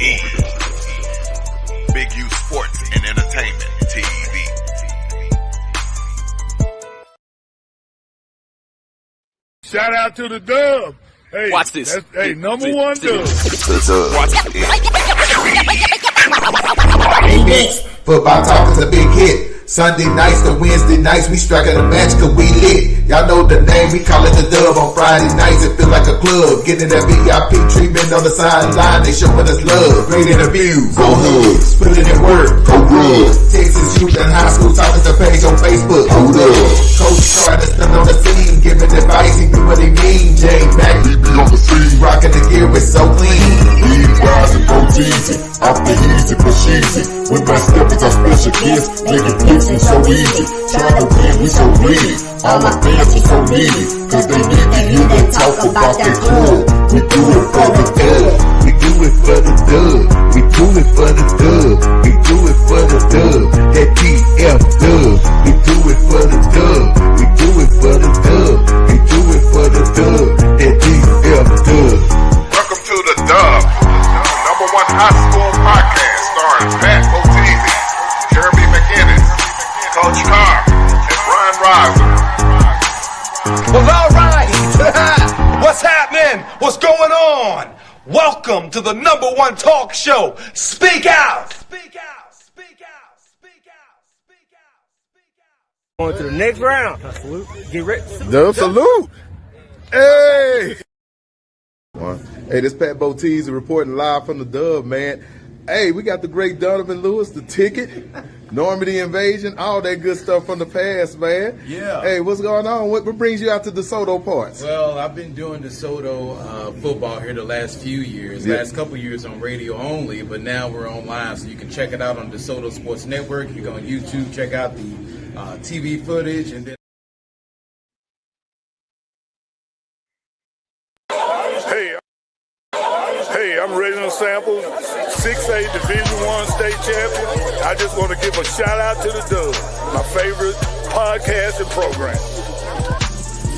E. Big U Sports and Entertainment TV. Shout out to the Dub. Hey, watch this. Hey, number one Dub. Watch Next, football talk is a big hit. Sunday nights to Wednesday nights, we striking a match cause we lit. Y'all know the name, we call it the Dub. On Friday nights, it feel like a club. Getting that VIP treatment on the sideline, they showing us love. Great interviews, go Hoods, put it in work, go good. Texas Youth and High School talking to page on Facebook, hold up. Coach Carter still on the scene, giving advice, he do what he mean. Jay Mack, he be on the scene, rocking the gear, it's so clean. Lead wise and go easy, off the easy but cheesy. We best step with our special kids, making plenty so easy. Trying to win, we so greedy. All my fans are so needy, cause they need to hear them talk about that club. We do it for the dub. We do it for the Dub. We do it for the Dub. We do it for the Dub. That DF Dub. We do it for the Dub. We do it for the Dub. We do it for the Dub. That DF Dub. Welcome to the Dub, number one high school podcast starring Pat O'Teasy, Jeremy McInnes, Coach Carr, and Brian Riser. Well, all right. What's happening? What's going on? Welcome to the number one talk show. Speak out. Speak out. Speak out. Speak out. Speak out. Speak out. Going to the next round. Salute. Get ready. Dub salute. Hey. Hey, this Pat O'Teasy reporting live from the Dub, man. Hey, we got the great Donovan Lewis, the ticket, Normandy Invasion, all that good stuff from the past, man. Yeah. Hey, what's going on? What brings you out to DeSoto parts? Well, I've been doing DeSoto football here the last few years. Yeah. Last couple years on radio only, but now we're online, so you can check it out on DeSoto Sports Network. You go on YouTube, check out the TV footage, and then. Hey, I'm Reginald Samples, 6A Division I state champion. I just want to give a shout out to the Dub, my favorite podcast and program.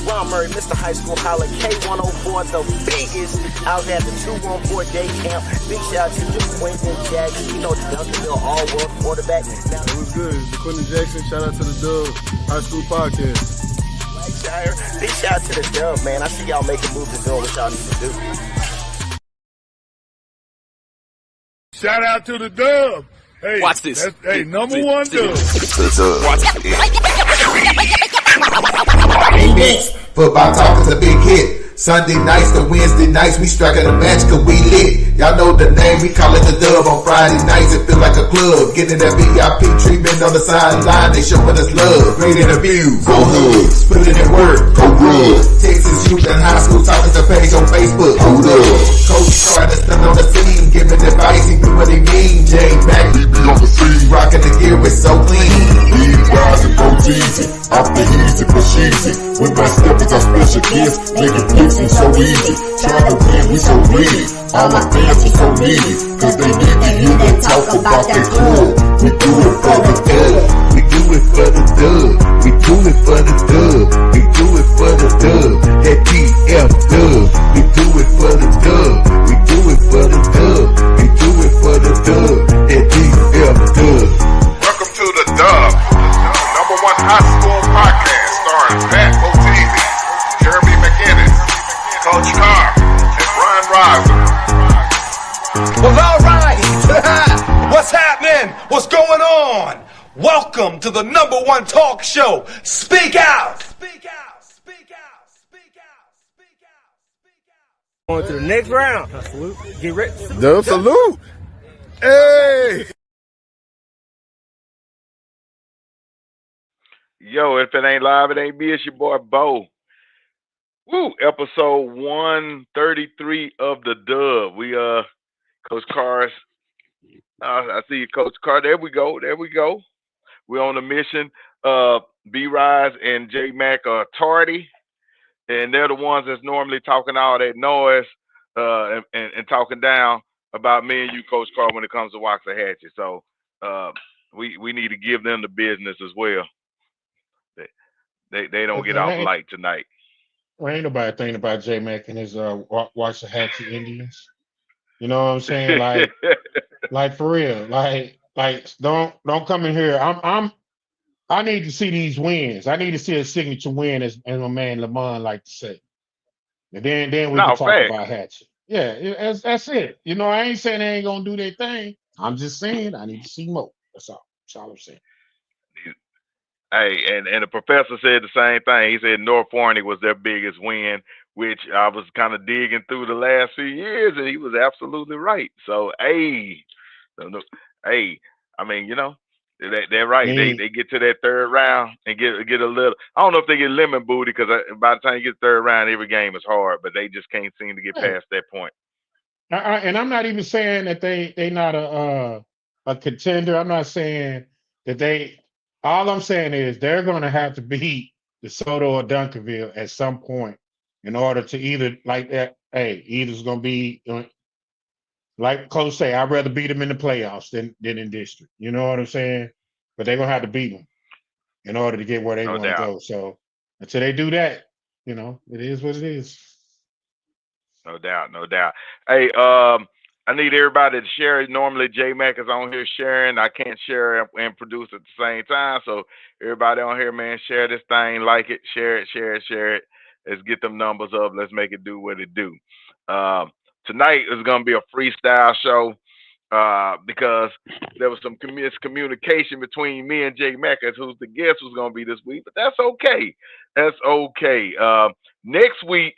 Ron Murray, Mr. High School Holler, K104, the biggest out there at the 214 day camp. Big shout out to the Quentin Jackson, you know, the Duncanville all-world quarterback. Now, It was good. The Quentin Jackson, shout out to the Dub High School podcast. big shout out to the Dub, man. I see y'all making moves and doing what y'all need to do. Shout out to the Dub. Hey, Watch this. Hey, number one Dub. Next, football talk is a big hit. Sunday nights to Wednesday nights, we striking a match cause we lit. Y'all know the name, we call it the Dub. On Friday nights, it feel like a club. Getting that VIP treatment on the sideline, they showing us love. Great interviews, go Hoods, put it in work, go good. Texas Youth and High School talking to page on Facebook, hold up. Coach Carter still on the scene, giving advice, he do what he mean. Jay Mack, We be on the scene, rocking the gear, it's so clean. lead wise and go easy, off the easy but cheesy. We best step with our special kids, making plenty so easy. Trying to win, we so greedy. All my fans are so needy, cause they need to hear them talk about that club. We do it for the Dub. We do it for the Dub. We do it for the Dub. We do it for the Dub. That DF Dub. We do it for the Dub. We do it for the Dub. We do it for the Dub. That DF Dub. Welcome to the Dub, number one high school podcast starring Pat O'Teasy, Jeremy McInnes, Coach Carr, and Brian Riser. Well, all right. What's happening? What's going on? Welcome to the number one talk show. Speak out. Speak out. Speak out. Speak out. Speak out. Speak out. Going to the next round. Salute. Get ready. Dub salute. Hey. Yo, if it ain't live, it ain't me. It's your boy Bo. Woo! Episode 133 of the Dub. We Coach Carr's. I see you, Coach Carr. There we go. There we go. We're on a mission. B Rise and J Mac are tardy, and they're the ones that's normally talking all that noise and talking down about me and you, Coach Carr, when it comes to Waxahachie. So we need to give them the business as well. They don't get off light tonight. Well, ain't nobody thinking about J Mac and his Waxahachie Indians. You know what I'm saying? Like for real. Like don't come in here. I need to see these wins. I need to see a signature win, as my man Lamont like to say. And then we can No, talk fact. about Hatchet. Yeah, that's it. You know, I ain't saying they ain't gonna do their thing. I'm just saying I need to see more. That's all. That's all I'm saying. Hey, and the professor said the same thing. He said North Forney was their biggest win, which I was kind of digging through the last few years, and he was absolutely right. So, hey, so, hey, I mean, they're I right. They mean, they get to that third round and get a little. I don't know if they get lemon booty because by the time you get third round, every game is hard, but they just can't seem to get yeah. past that point. And I'm not even saying that they not a contender. I'm not saying that they. All I'm saying is they're going to have to beat DeSoto or Duncanville at some point in order to either like that. Hey, either's going to be like Coach say. I'd rather beat them in the playoffs than in district. You know what I'm saying? But they're going to have to beat them in order to get where they No want to doubt. go. So until they do that, it is what it is. No doubt, no doubt. Hey, I need everybody to share it. Normally, J Mac is on here sharing. I can't share and produce at the same time. So everybody on here, man, share this thing, like it, share it, share it, share it. Let's get them numbers up. Let's make it do what it do. Um, Tonight is gonna be a freestyle show because there was some miscommunication between me and Jay Mack as who's the guest was going to be this week, but that's okay. That's okay. Next week,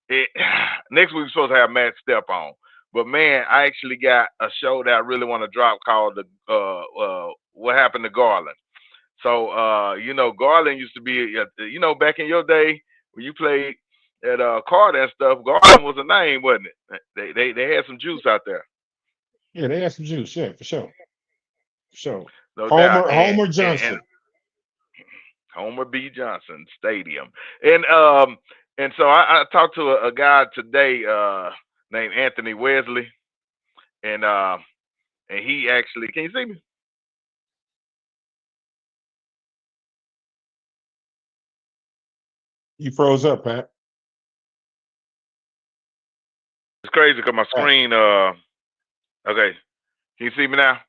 it, next week we're supposed to have Matt Step on, but man, I actually got a show that I really want to drop called the What Happened to Garland. So Garland used to be back in your day when you played at Carter and stuff. Garland was a name, wasn't it? They had some juice out there. Yeah, they have some juice. Yeah, for sure. For sure. No doubt. Homer And Johnson. Homer B. Johnson Stadium. And so I talked to a guy today named Anthony Wesley, and he actually, can you see me? You froze up, Pat. It's crazy because my Pat, screen okay. Can you see me now?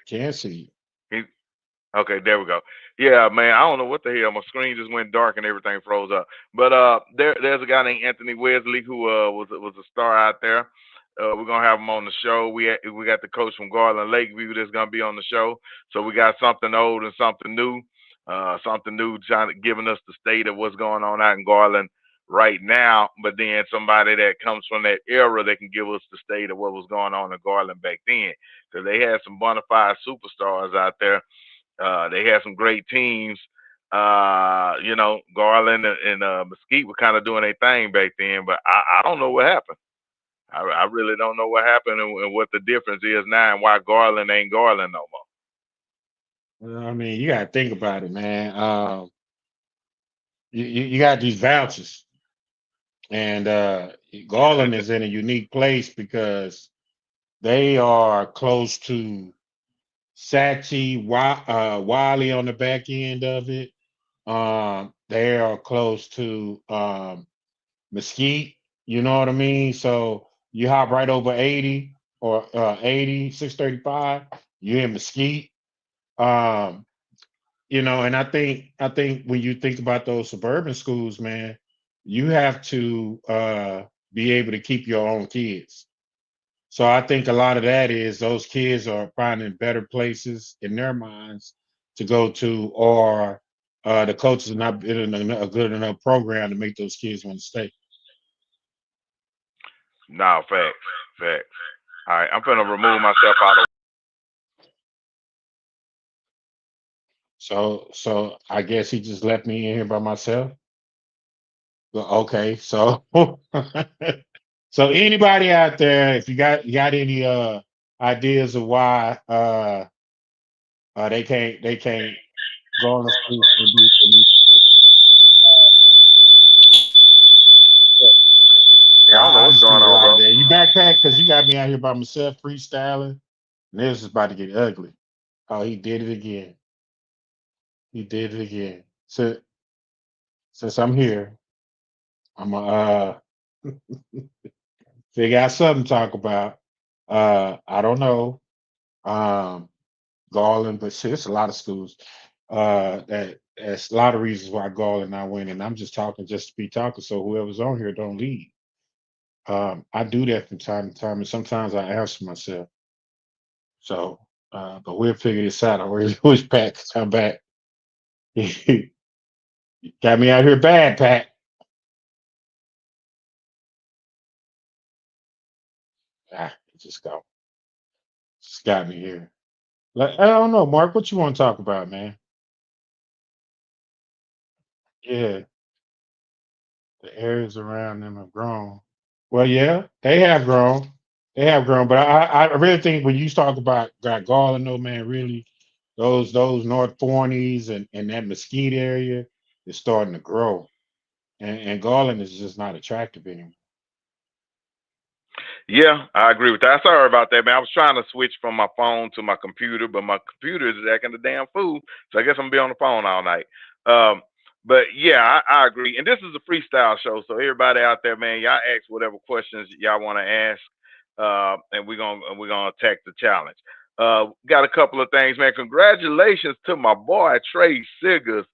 can't see you. Can Okay, there we go. Yeah, man, I don't know what the hell. My screen just went dark and everything froze up. But there's a guy named Anthony Wesley who was a star out there. We're gonna have him on the show. We got the coach from Garland Lakeview that's gonna be on the show. So we got something old and something new. Something new, trying to giving us the state of what's going on out in Garland right now. But then somebody that comes from that era that can give us the state of what was going on in Garland back then, because they had some bona fide superstars out there. They had some great teams. Garland and Mesquite were kind of doing their thing back then, but I don't know what happened. I really don't know what happened and what the difference is now and why Garland ain't Garland no more. I mean, you got to think about it, man. You got these vouchers, and Garland is in a unique place because they are close to Sachi, Wiley on the back end of it. They are close to Mesquite. You know what I mean? So you hop right over 80 or 80, 635. You're in Mesquite. Um, and I think when you think about those suburban schools, man, you have to be able to keep your own kids. So I think a lot of that is those kids are finding better places in their minds to go to, or the coaches are not building a good enough program to make those kids want to stay. No, facts, facts. All right, I'm gonna remove myself out of. So I guess he just left me in here by myself. Well, okay, so so anybody out there, if you got any ideas of why they can't go on the school and do what they need to do. Yeah, I don't know I what's just going leave it on, right bro. there. You backpack because you got me out here by myself freestyling, and this is about to get ugly. Oh, he did it again. He did it again. So since I'm here, I'm gonna figure out something to talk about. I don't know. Um, Garland, but shit, it's a lot of schools. That That's a lot of reasons why Garland not winning. I'm just talking just to be talking, so whoever's on here don't leave. I do that from time to time, and sometimes I answer myself. So, but we'll figure this out. I wish Pat could come back. Got me out here bad, Pat. It just got me here. Like, I don't know, Mark. What you want to talk about, man? Yeah, the areas around them have grown. Well, yeah, they have grown. They have grown, but I really think when you talk about Garland, no man, really, those North Fornies and that Mesquite area is starting to grow, and Garland is just not attractive anymore. Yeah, I agree with that. Sorry about that, man. I was trying to switch from my phone to my computer, but my computer is acting the damn fool. So I guess I'm gonna be on the phone all night. Um, but yeah, I agree. And this is a freestyle show, so everybody out there, man, y'all ask whatever questions y'all want to ask, and we're gonna attack the challenge. Got a couple of things, man. Congratulations to my boy Trey Siggers,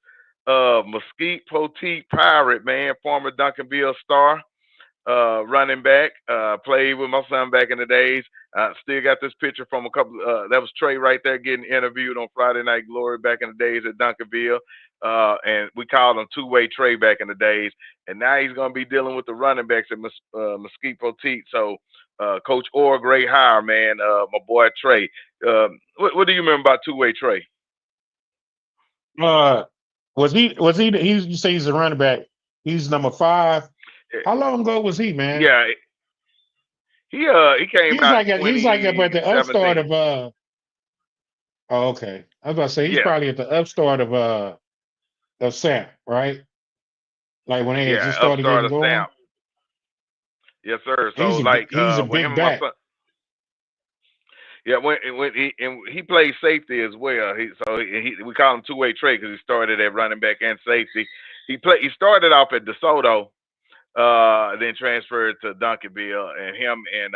Mesquite Poteet Pirate, man, former Duncanville star, running back. Played with my son back in the days. Still got this picture from a couple. That was Trey right there getting interviewed on Friday Night Glory back in the days at Duncanville. And we called him two-way Trey back in the days. And now he's going to be dealing with the running backs at Mesquite Poteet. So, Coach Orr, great hire, man. My boy Trey. What do you remember about two-way Trey? Uh, you say he's a running back? He's number 5. How long ago was he, man? Yeah, he came He's out like up at the upstart 2017. of Oh, okay. I was about to say he's Yeah, probably at the upstart of Samp, right? Like when they had yeah, just started upstart getting of going. Samp. Yes, sir. So He's a when him big and my back. son, yeah, when he played safety as well. We call him two-way Trey because he started at running back and safety. He started off at DeSoto, then transferred to Duncanville, and him and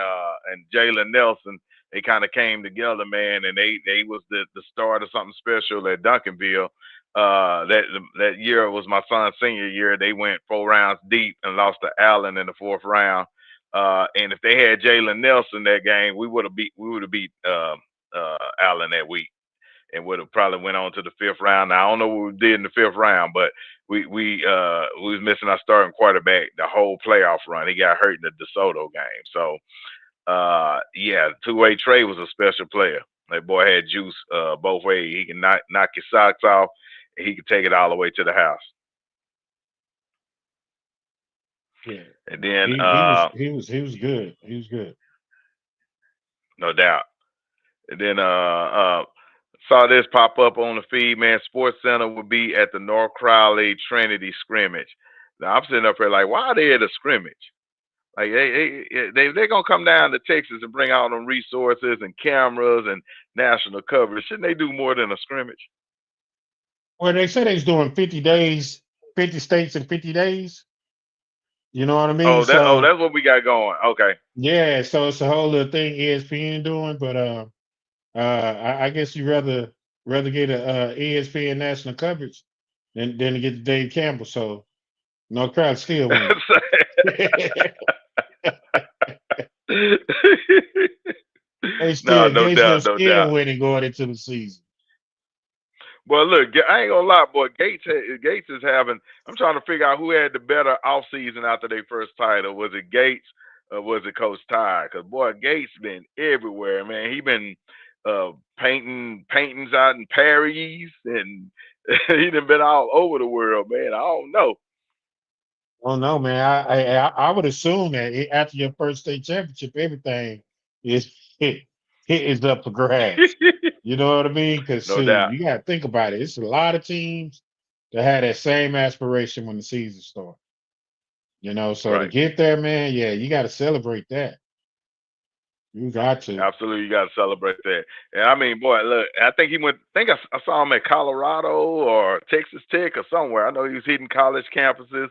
Jalen Nelson, they kind of came together, man, and they was the start of something special at Duncanville. That year was my son's senior year. They went 4 rounds deep and lost to Allen in the fourth round. And if they had Jalen Nelson that game, we would have beat Allen that week and would have probably went on to the fifth round. Now I don't know what we did in the fifth round, but we was missing our starting quarterback the whole playoff run. He got hurt in the DeSoto game. So yeah, two-way Trey was a special player. That boy had juice both ways. He can knock your socks off, and he could take it all the way to the house. Yeah. And then He was good. He was good. no doubt. And then saw this pop up on the feed, man. Sports Center will be at the North Crowley Trinity scrimmage. Now I'm sitting up here like, why are they at a scrimmage? Like they're gonna come down to Texas and bring all them resources and cameras and national coverage. Shouldn't they do more than a scrimmage? Well, they said they was doing 50 days, 50 states in 50 days. You know what I mean? So That's what we got going. Okay. yeah, so it's a whole little thing ESPN doing, but I guess you rather get a ESPN national coverage than to get the Dave Campbell. So no crowd still winning. They No, still no Gates them doubt, no still doubt. winning going into the season. Well, look, I ain't gonna lie, boy. Gates is having. I'm trying to figure out who had the better off season after their first title. Was it Gates or was it Coach Ty? Because boy, Gates been everywhere, man. He been painting paintings out in Paris, and he done been all over the world, man. I don't know. Well, no, man. I would assume that after your first state championship, everything is it is up for grabs. You know what I mean? Because No shoot, doubt. you got to think about it. It's a lot of teams that had that same aspiration when the season started. So to Right. get there, man, yeah, you got to celebrate that. You got to. Absolutely, you got to celebrate that. And I mean, boy, look, I think he went. I think I saw him at Colorado or Texas Tech or somewhere. I know he was hitting college campuses.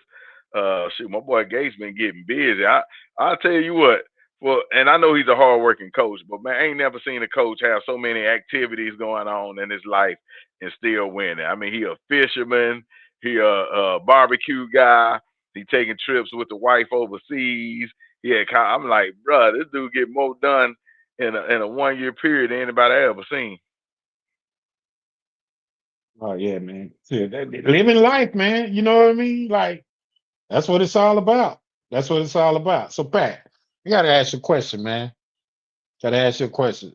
Shoot, my boy Gates been getting busy. I'll tell you what. Well, and I know he's a hard-working coach, but man, I ain't never seen a coach have so many activities going on in his life and still winning. I mean, he a fisherman, he a barbecue guy, he taking trips with the wife overseas. Yeah, I'm like, bruh, this dude get more done in a 1 year period than anybody I ever seen. Oh yeah, man. Yeah, living life, man. You know what I mean? Like that's what it's all about. That's what it's all about. So Pat, I gotta ask you a question, man. Gotta ask you a question.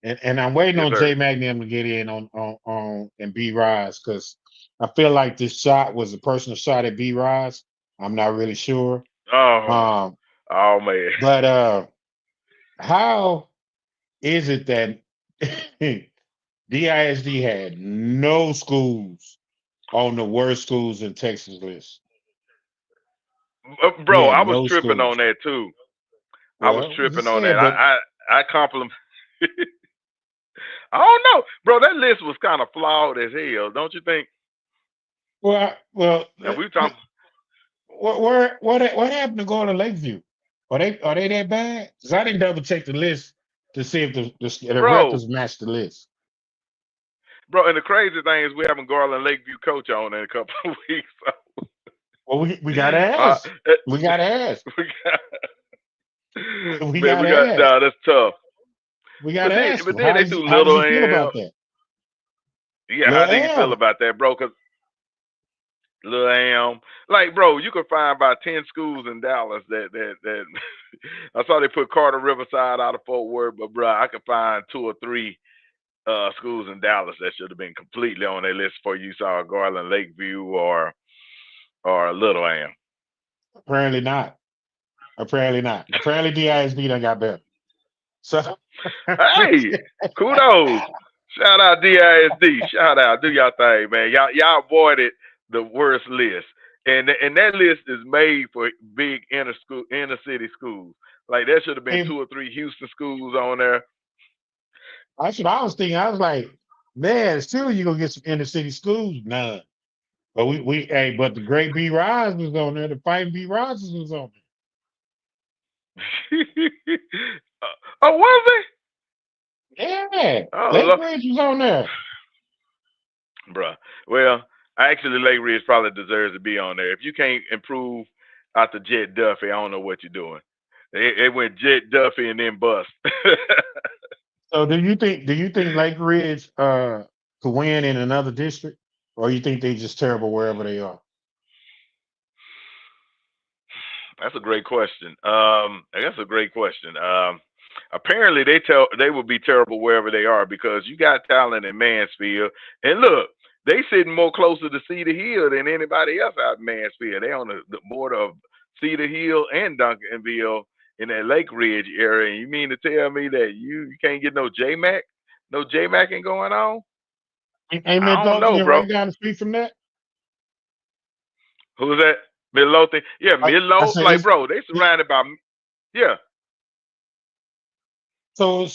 And I'm waiting Yes, on sir. Jay Magnum to get in on and B Rise because I feel like this shot was a personal shot at B Rise. I'm not really sure. Oh, Um, oh man. but how is it that DISD had no schools on the worst schools in Texas list? We Bro, had I was no tripping on schools. that too. I was Well, tripping just on that. saying, but I compliment. I don't know, bro. That list was kind of flawed as hell, don't you think? well, And we talking, what happened to going to Lakeview? Are they that bad? Because I didn't double check the list to see if the bro, records match the list. bro. And the crazy thing is, we haven't Garland Lakeview coach on in a couple of weeks. So, Well, we gotta uh, ask. We gotta ask. we got, We man, we gotta got. ask. Nah, that's tough. We gotta ask But him. then they threw How does Little he feel M. about that? Yeah, how Lil do you feel L. about that, bro? Because Lil Am, like, bro, you could find about 10 schools in Dallas that I saw they put Carter Riverside out of Fort Worth, but bro, I could find 2 or 3 schools in Dallas that should have been completely on their list before you saw Garland Lakeview or Little Am. Apparently not. Apparently not. Apparently DISD done got better. So Hey, kudos. Shout out DISD. Shout out. Do y'all thing, man. Y'all avoided the worst list. And that list is made for big inner city schools. Like there should have been if 2 or 3 Houston schools on there. that's what I was thinking. I was like, man, still you gonna get some inner city schools? None. But but the great B Rise was on there. The fighting B Rises was on Oh, was it? there. Yeah. Oh, Lake Ridge was on there. bruh. Well, actually, Lake Ridge probably deserves to be on there. If you can't improve after Jet Duffy, I don't know what you're doing. They went Jet Duffy and then bust. So do you think Lake Ridge could win in another district? Or you think they just terrible wherever they are? That's a great question. That's a great question. Apparently, they will be terrible wherever they are because you got talent in Mansfield, and look, they sitting more closer to Cedar Hill than anybody else out in Mansfield. They on the border of Cedar Hill and Duncanville in that Lake Ridge area. And you mean to tell me that you can't get no JMac, no JMacking going on? Ain't I don't Midlothian know, bro. right down the street from that? Who's that? Midlothian? Yeah, I Midlo. said Like, bro, they surrounded by. Yeah, so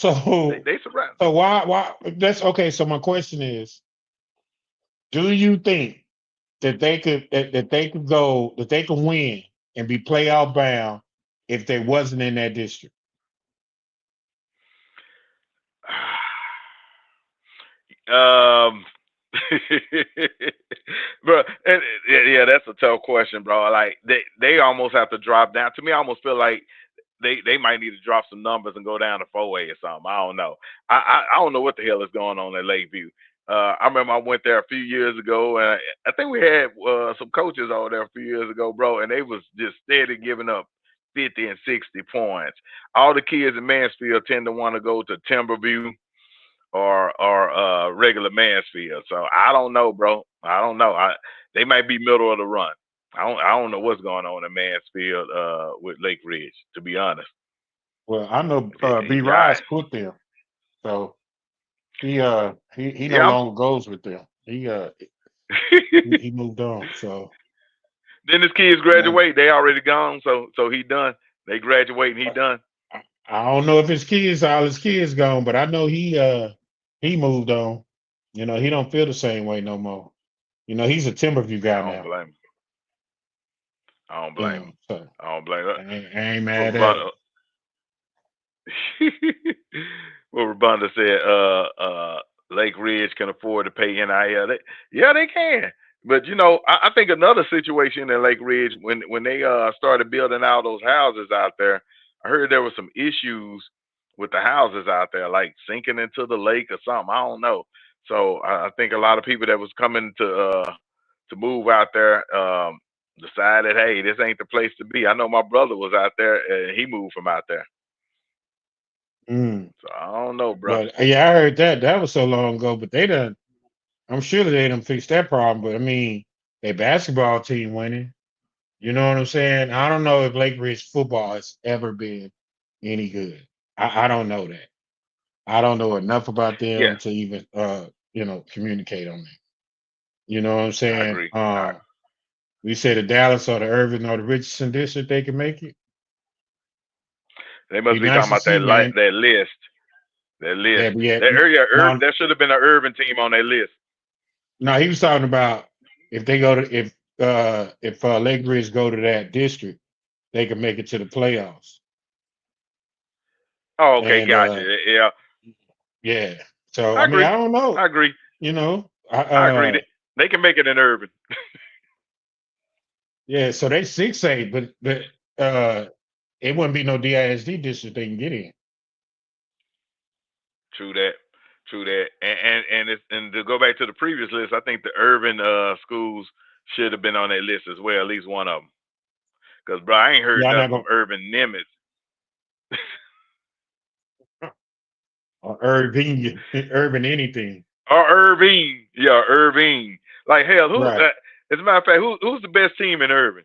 they so they surround. so why that's okay. So my question is, do you think that they could win and be playoff bound if they wasn't in that district? Um, bro, yeah, that's a tough question, bro. Like they almost have to drop down. To me, I almost feel like they might need to drop some numbers and go down to 4A or something. I don't know. I don't know what the hell is going on at Lakeview. I remember I went there a few years ago, and I think we had some coaches over there a few years ago, bro, and they was just steady giving up 50 and 60 points. All the kids in Mansfield tend to want to go to Timberview or regular Mansfield. So I don't know, bro. I don't know. They might be middle of the run. I don't know what's going on in Mansfield with Lake Ridge, to be honest. Well, I know B Yeah, Rise quit them, so he no yeah. longer goes with them. He moved on. So Then his kids and graduate. They already gone. So he done. They graduate and he done. I don't know if all his kids gone, but I know he moved on. He don't feel the same way no more. He's a Timberview guy I don't now. blame him. I don't blame him. So I don't blame him. I ain't mad at it. Well, Rabonda said, Lake Ridge can afford to pay NIL. Yeah, they can. But I think another situation in Lake Ridge when they started building all those houses out there, I heard there were some issues with the houses out there, like sinking into the lake or something. I don't know. So I think a lot of people that was coming to move out there decided, hey, this ain't the place to be. I know my brother was out there and he moved from out there. Mm. So I don't know, bro. But yeah, I heard that. That was so long ago. But they done. I'm sure they done fixed that problem. But I mean, their basketball team winning. You know what I'm saying? I don't know if Lake Ridge football has ever been any good. I don't know that. I don't know enough about Yeah, them to even communicate on that. You know what I'm I saying? agree. We said the Dallas or the Irving or the Richardson district they can make it. They Be must be nice talking to about see, man. that list. That list. Yeah, but yeah, That area, no, there should have been an urban team on that list. no, he was talking about if they go to if Lake Ridge go to that district, they can make it to the playoffs. Oh, okay, And gotcha. Yeah, yeah, so I I mean, agree. I don't know, I agree. you know, I agree. They can make it in urban. yeah, so they 6A, but uh, it wouldn't be no DISD district they can get in. True that. True that. And to go back to the previous list, I think the urban schools should have been on that list as well, at least one of them. Cause bro, I ain't heard Y'all nothing not from gonna urban Nimitz or urban urban anything, or Irving. Yeah, Irving. Like hell, who? right? As a matter of fact, who's the best team in urban?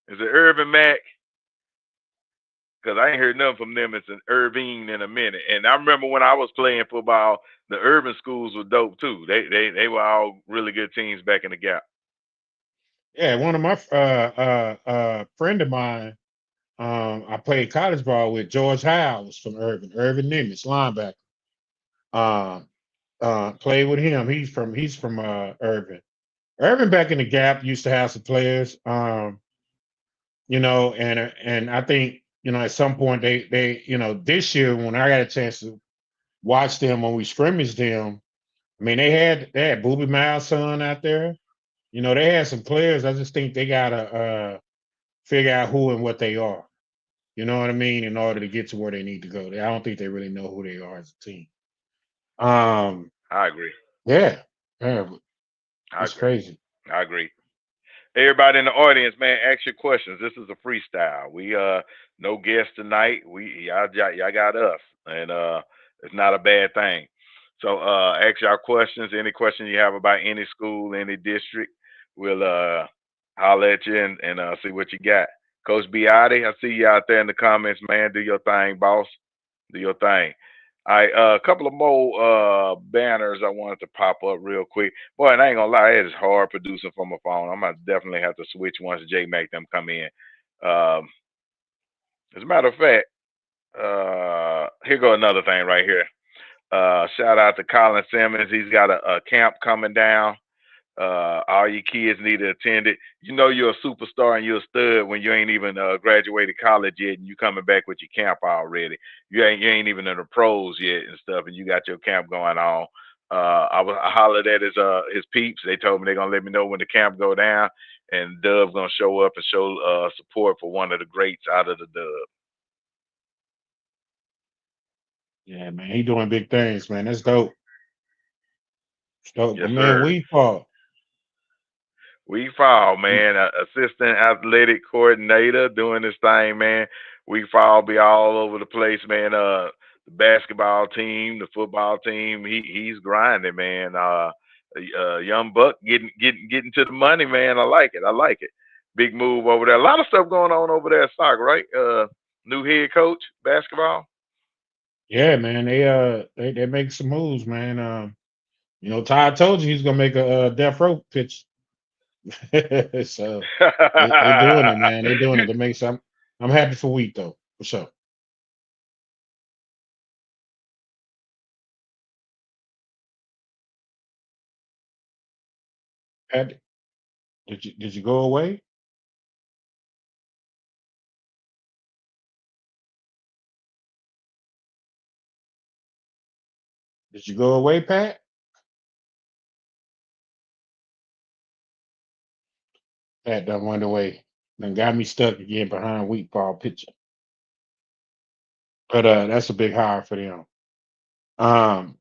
Is it Urban Mac? Because I ain't heard nothing from them. It's an Irving in a minute. And I remember when I was playing football, the urban schools were dope too. They were all really good teams back in the gap. Yeah, one of my friend of mine, I played college ball with George Howes from Urban Nimitz, linebacker. Um, played with him. He's from Urban. Urban back in the gap used to have some players. And I think at some point they this year when I got a chance to watch them when we scrimmaged them, I mean they had Booby Miles' son out there. They had some players. I just think they gotta figure out who and what they are. You know what I mean? In order to get to where they need to go. I don't think they really know who they are as a team. Um, I agree. yeah, yeah, I it's agree. crazy. I agree. Everybody in the audience, man, ask your questions. This is a freestyle. We no guests tonight. Y'all got us, and it's not a bad thing. So ask y'all questions. Any questions you have about any school, any district, we'll holler at you and see what you got. Coach Biotti, I see you out there in the comments, man. Do your thing, boss. Do your thing. All right, a couple of more banners I wanted to pop up real quick. Boy, and I ain't gonna lie, it is hard producing from a phone. I'm gonna definitely have to switch once J Mac them come in. Um, as a matter of fact, here go another thing right here. Shout out to Colin Simmons. He's got a camp coming down. All your kids need to attend it. You know you're a superstar and you're a stud when you ain't even graduated college yet, and you coming back with your camp already. You ain't even in the pros yet and stuff, and you got your camp going on. I hollered at his peeps. They told me they're gonna let me know when the camp go down, and Dub's gonna show up and show support for one of the greats out of the Dub. Yeah, man, he doing big things, man. That's dope. It's dope. Yes, But man, sir. we fought. We fall, man. Assistant athletic coordinator doing this thing, man. We fall be all over the place, man. The basketball team, the football team, he's grinding, man. Young Buck getting to the money, man. I like it. I like it. Big move over there. A lot of stuff going on over there at soccer, right? New head coach, basketball. Yeah, man. They make some moves, man. Todd told you he's gonna make a death row pitch. So they doing it, man. They doing it. They make some. I'm happy for Wheat though, for sure. Happy. Did you go away? Did you go away, Pat? Pat done went away. Then got me stuck again behind weak ball pitcher. But that's a big hire for them. Um,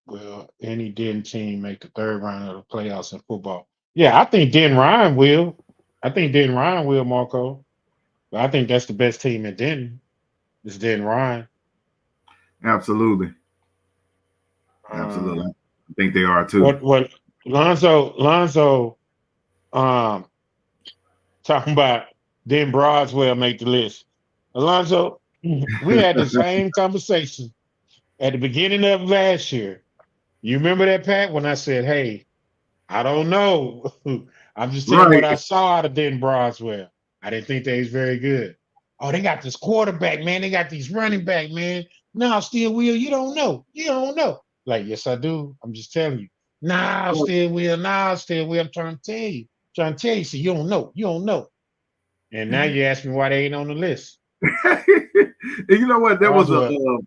will any Denton team make the third round of the playoffs in football? Yeah, I think Denton Ryan will. I think Denton Ryan will, Marco. But I think that's the best team in Denton. It's Denton Ryan. Absolutely. Um, I think they are too. what Lonzo um talking about then Broadswell make the list. Alonzo, we had the same conversation at the beginning of last year. You remember that, Pat, when I said, hey, I don't know. I'm just telling what Right. I saw out of Denton Broadswell. I didn't think they was very good. Oh, they got this quarterback, man. They got these running back, man. No, Still Will, you don't know. You don't know. Like, yes, I do. I'm just telling you. Still Will. Still Will. I'm trying to tell you. Trying to tell you, so you don't know. You don't know. And now you ask me why they ain't on the list. You know what? Broadswell.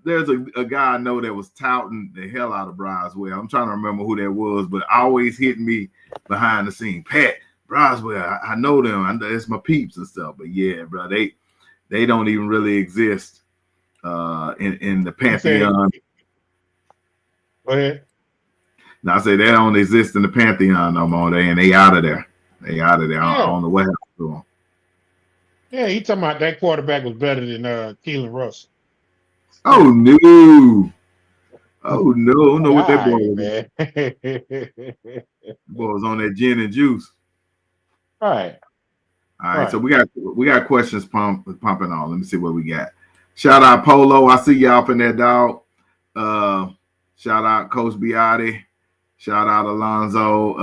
There's a guy I know that was touting the hell out of Broswell. I'm trying to remember who that was, but always hitting me behind the scene. Pat, Broswell, I know them. I know it's my peeps and stuff. But yeah, bro, they don't even really exist in the pantheon. Go ahead. Now I say they don't exist in the pantheon no more. They out of there. They out of there. Yeah. I don't know what happened to them. Yeah, he talking about that quarterback was better than Keelan Russell. Oh no. Oh no, I don't know what that boy was. Man. Boy was on that gin and juice. All right. All right, so we got questions pumping on. Let me see what we got. Shout out Polo. I see y'all up in there, dog. Shout out Coach Biotti. Shout out Alonzo.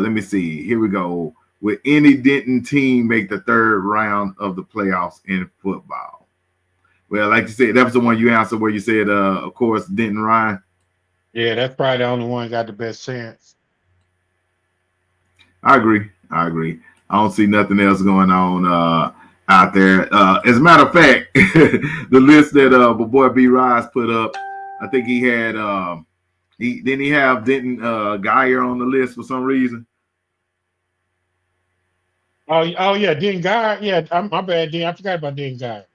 Let me see. Here we go. Will any Denton team make the third round of the playoffs in football? Well, like you said, that was the one you answered where you said, of course, Denton Ryan. Yeah, that's probably the only one got the best chance. I agree. I don't see nothing else going on out there. As a matter of fact, the list that my boy B. Rise put up, I think he had didn't he have Denton Geyer on the list for some reason? Oh yeah, Denton Geyer. Yeah, my bad, Denton. I forgot about Denton Geyer.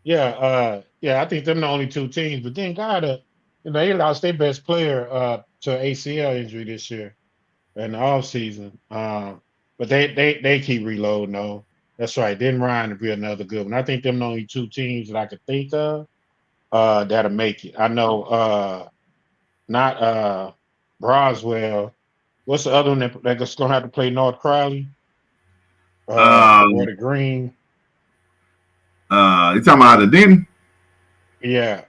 Yeah, I think them the only two teams. But Denton Geyer, they lost their best player to ACL injury this year in the offseason. But they keep reloading though. That's right. Denton Ryan will be another good one. I think them the only two teams that I could think of that'll make it. I know not Broswell. What's the other one that's gonna have to play North Crowley? Or the Green. You talking about the Denton? Yeah.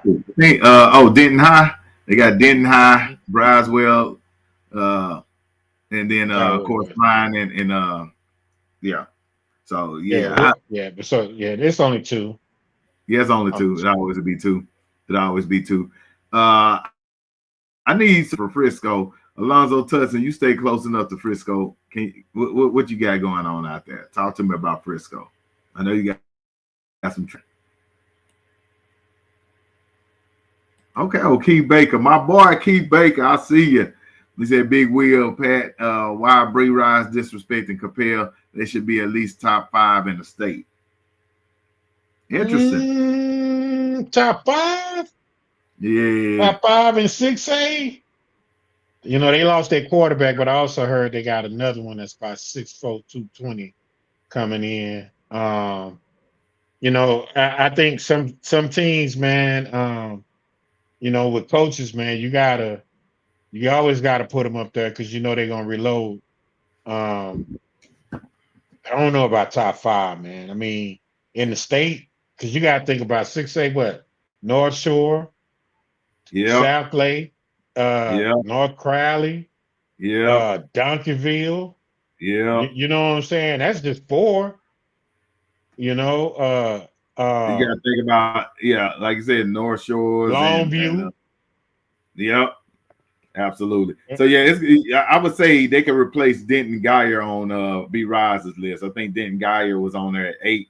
Denton High. They got Denton High, Broswell, and then of course Ryan and yeah. So yeah. It's only two. Yeah, it's only two. It always be two. I need for Frisco. Alonzo Tutson, you stay close enough to Frisco. What you got going on out there? Talk to me about Frisco. I know you got some. Okay, Keith Baker, my boy Keith Baker, I see you. He said, "Big Wheel, Pat. Why Bree Rise disrespecting Capel? They should be at least top 5 in the state." Interesting. Top 5. Yeah. Top 5 in 6A. They lost their quarterback, but I also heard they got another one that's about 6'4", 220 coming in. I think some teams, man, with coaches, man, you always gotta put them up there because they're gonna reload. I don't know about top 5, man. I mean, in the state, because you gotta think about 6A, what? North Shore, South Lake, North Crowley, Donkeyville. You know what I'm saying? That's just 4. You gotta think about, like you said, North Shores, Longview. Yep, absolutely. So I would say they could replace Denton Geyer on B. Rise's list. I think Denton Geyer was on there at 8.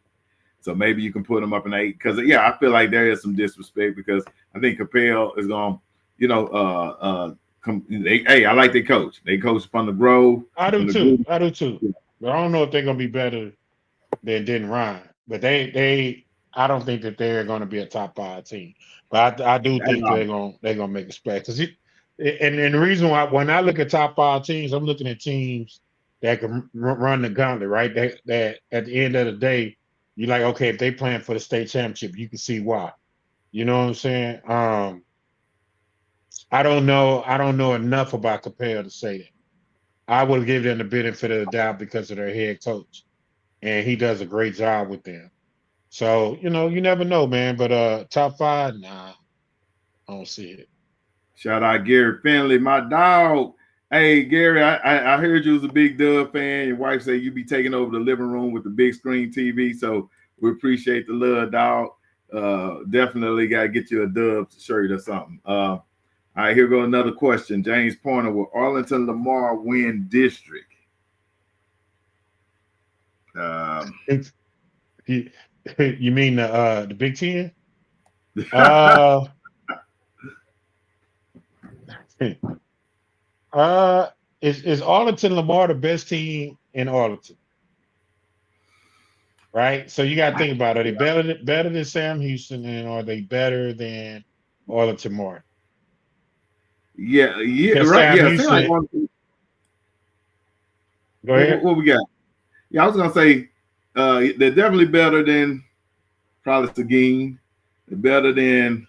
So maybe you can put them up in 8 because yeah, I feel like there is some disrespect because I think Capel is going, you know, hey, I like their coach. They coach from the Grove. I do From the too. Grove. I do too. But I don't know if they're gonna be better than Denton Ryan. But I don't think that they're gonna be a top 5 team. But I do think they're gonna make a splash. And the reason why when I look at top 5 teams, I'm looking at teams that can run the gauntlet, right? That at the end of the day, you're like, okay, if they playing for the state championship, you can see why. You know what I'm saying? I don't know enough about Capel to say that. I would give them the benefit of the doubt because of their head coach, and he does a great job with them. So you know, you never know, man. But top 5, nah, I don't see it. Shout out Gary Finley, my dog. Hey Gary, I heard you was a big Dub fan. Your wife said you be taking over the living room with the big screen TV. So we appreciate the love, dog. Definitely got to get you a Dub shirt or something. All right, here go another question. James Pointer, will Arlington Lamar win district? You mean the Big Ten? Uh, is Arlington Lamar the best team in Arlington? Right. So you got to think about it. Are they better than Sam Houston, and are they better than Arlington Martin? Yeah, Because right. Sam Yeah, Houston. Go ahead. What we got? Yeah, I was gonna say they're definitely better than probably Seguin. They're better than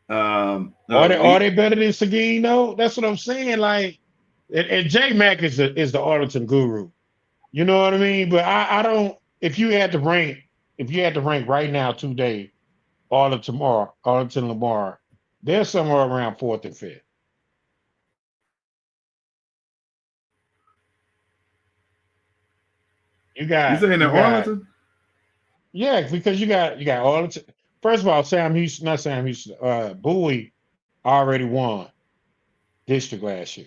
Are they better than Seguin though? That's what I'm saying. Like, and J Mac is the Arlington guru. You know what I mean? But I don't. If you had to rank right now today, Arlington Lamar, they're somewhere around 4th and 5th. You saying that Arlington? Yeah, because you got Arlington. First of all, not Sam Houston, Bowie already won district last year.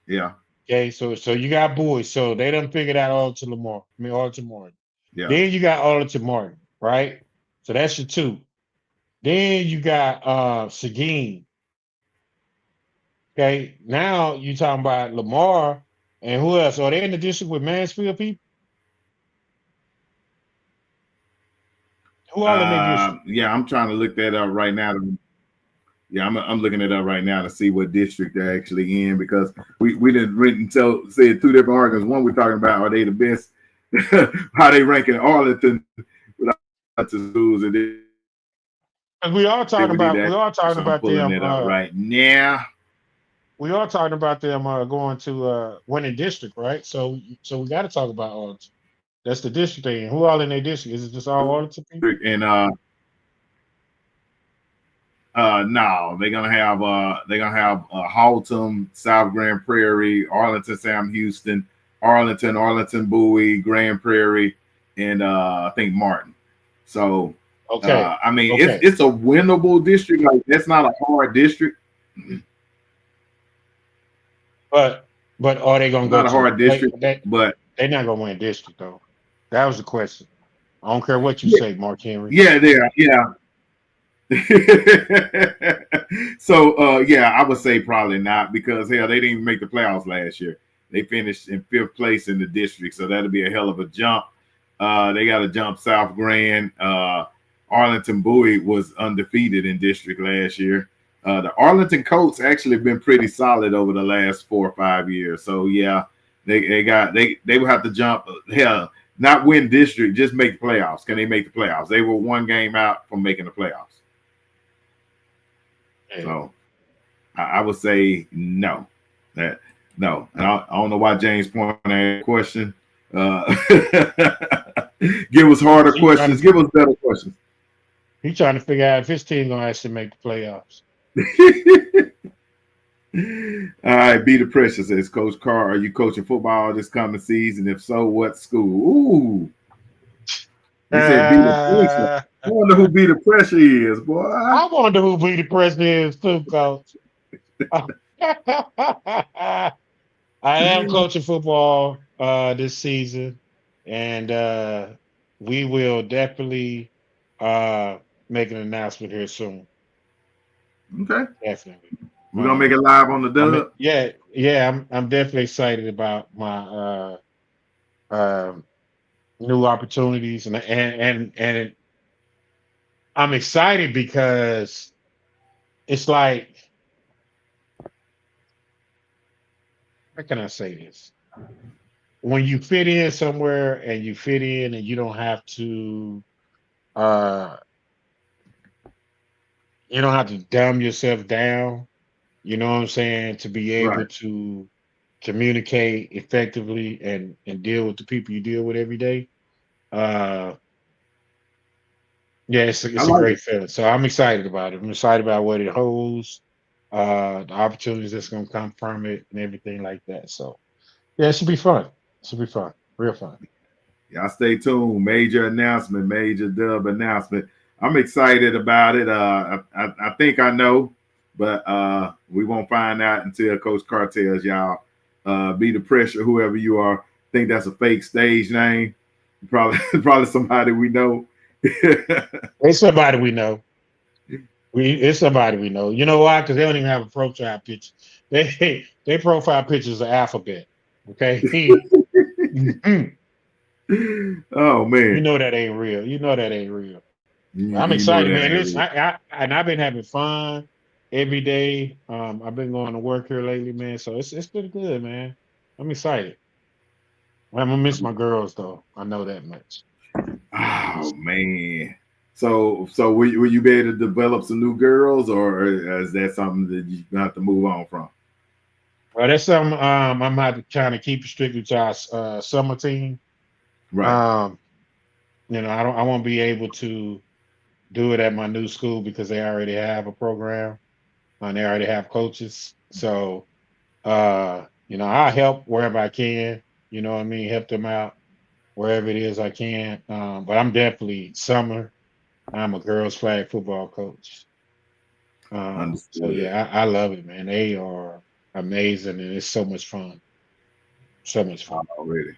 Yeah. Okay, so you got Bowie, so they done figured out Arlington Martin. Yeah. Then you got Arlington Martin, right? So that's your 2. Then you got Seguin. Okay, now you talking about Lamar and who else? Are they in the district with Mansfield people? Who all in their district? Yeah, I'm trying to look that up right now. Yeah, I'm looking it up right now to see what district they're actually in because we didn't said 2 different arguments. One, we're talking about are they the best, how they rank in Arlington without schools, and We are talking about I'm pulling them it up right now. We are talking about them going to winning district, right? So we got to talk about Arlington. That's the district they in. Who all in their district? Is it just all Arlington people? And no, they're gonna have Haltom, South Grand Prairie, Arlington, Sam Houston, Arlington Bowie, Grand Prairie, and I think Martin. So okay, I mean it's a winnable district. Like that's not a hard district. But are they gonna go not a hard district? But they're not gonna win district though. That was the question. I don't care what you say, Mark Henry. Yeah, they are. Yeah. So yeah, I would say probably not because hell, they didn't even make the playoffs last year. They finished in 5th place in the district, so that'll be a hell of a jump. They got to jump South Grand. Arlington Bowie was undefeated in district last year. The Arlington Colts actually been pretty solid over the last 4 or 5 years. So yeah, they will have to jump. Hell, not win district, just make the playoffs. Can they make the playoffs? They were 1 game out from making the playoffs. So I would say no. No. And I don't know why James pointed that question. Give us harder questions. Give us better questions. He's trying to figure out if his team gonna actually make the playoffs. All right, Be the Precious says, Coach Carr, are you coaching football this coming season? If so, what school? Ooh. He said, Be the Pressure. I wonder who Be the Pressure is, boy. I wonder who Be the Pressure is too, Coach. I am coaching football this season, and we will definitely make an announcement here soon. Okay. Definitely. We're gonna make it live on the dub. I'm definitely excited about my new opportunities and I'm excited because it's like, how can I say this? When you fit in somewhere and you fit in and uh you don't have to dumb yourself down, you know what I'm saying, to be able Right. to communicate effectively and deal with the people you deal with every day. Uh yeah, I it's a like great it. feeling. So I'm excited about it. I'm excited about what it holds, the opportunities that's gonna come from it and everything like that. So yeah, it should be fun. It should be fun. Real fun. Y'all stay tuned. Major announcement, major dub announcement. I'm excited about it. I think I know, but we won't find out until Coach Carr tells y'all. Be the pressure, whoever you are. Think that's a fake stage name. Probably, probably somebody we know. It's somebody we know. It's somebody we know. You know why? Because they don't even have a profile picture. They profile pictures are alphabet. Okay. Mhm. Oh You man, know that ain't real. You know that ain't real. I'm you know excited, that man. ain't Listen, real. and I've been having fun every day. I've been going to work here lately, man. So it's been good, man. I'm excited. I'm gonna miss my girls though. I know that much. Oh man. So will you be able to develop some new girls, or is that something that you have to move on from? Well, that's something I'm trying to keep it strictly to our summer team. Right. Um, I won't be able to do it at my new school because they already have a program and they already have coaches. So I help wherever I can, you know what I mean, help them out wherever it is I can. But I'm definitely summer. I'm a girls flag football coach. So Understood. yeah, I love it, man. They are amazing and it's so much fun. So much fun. Already.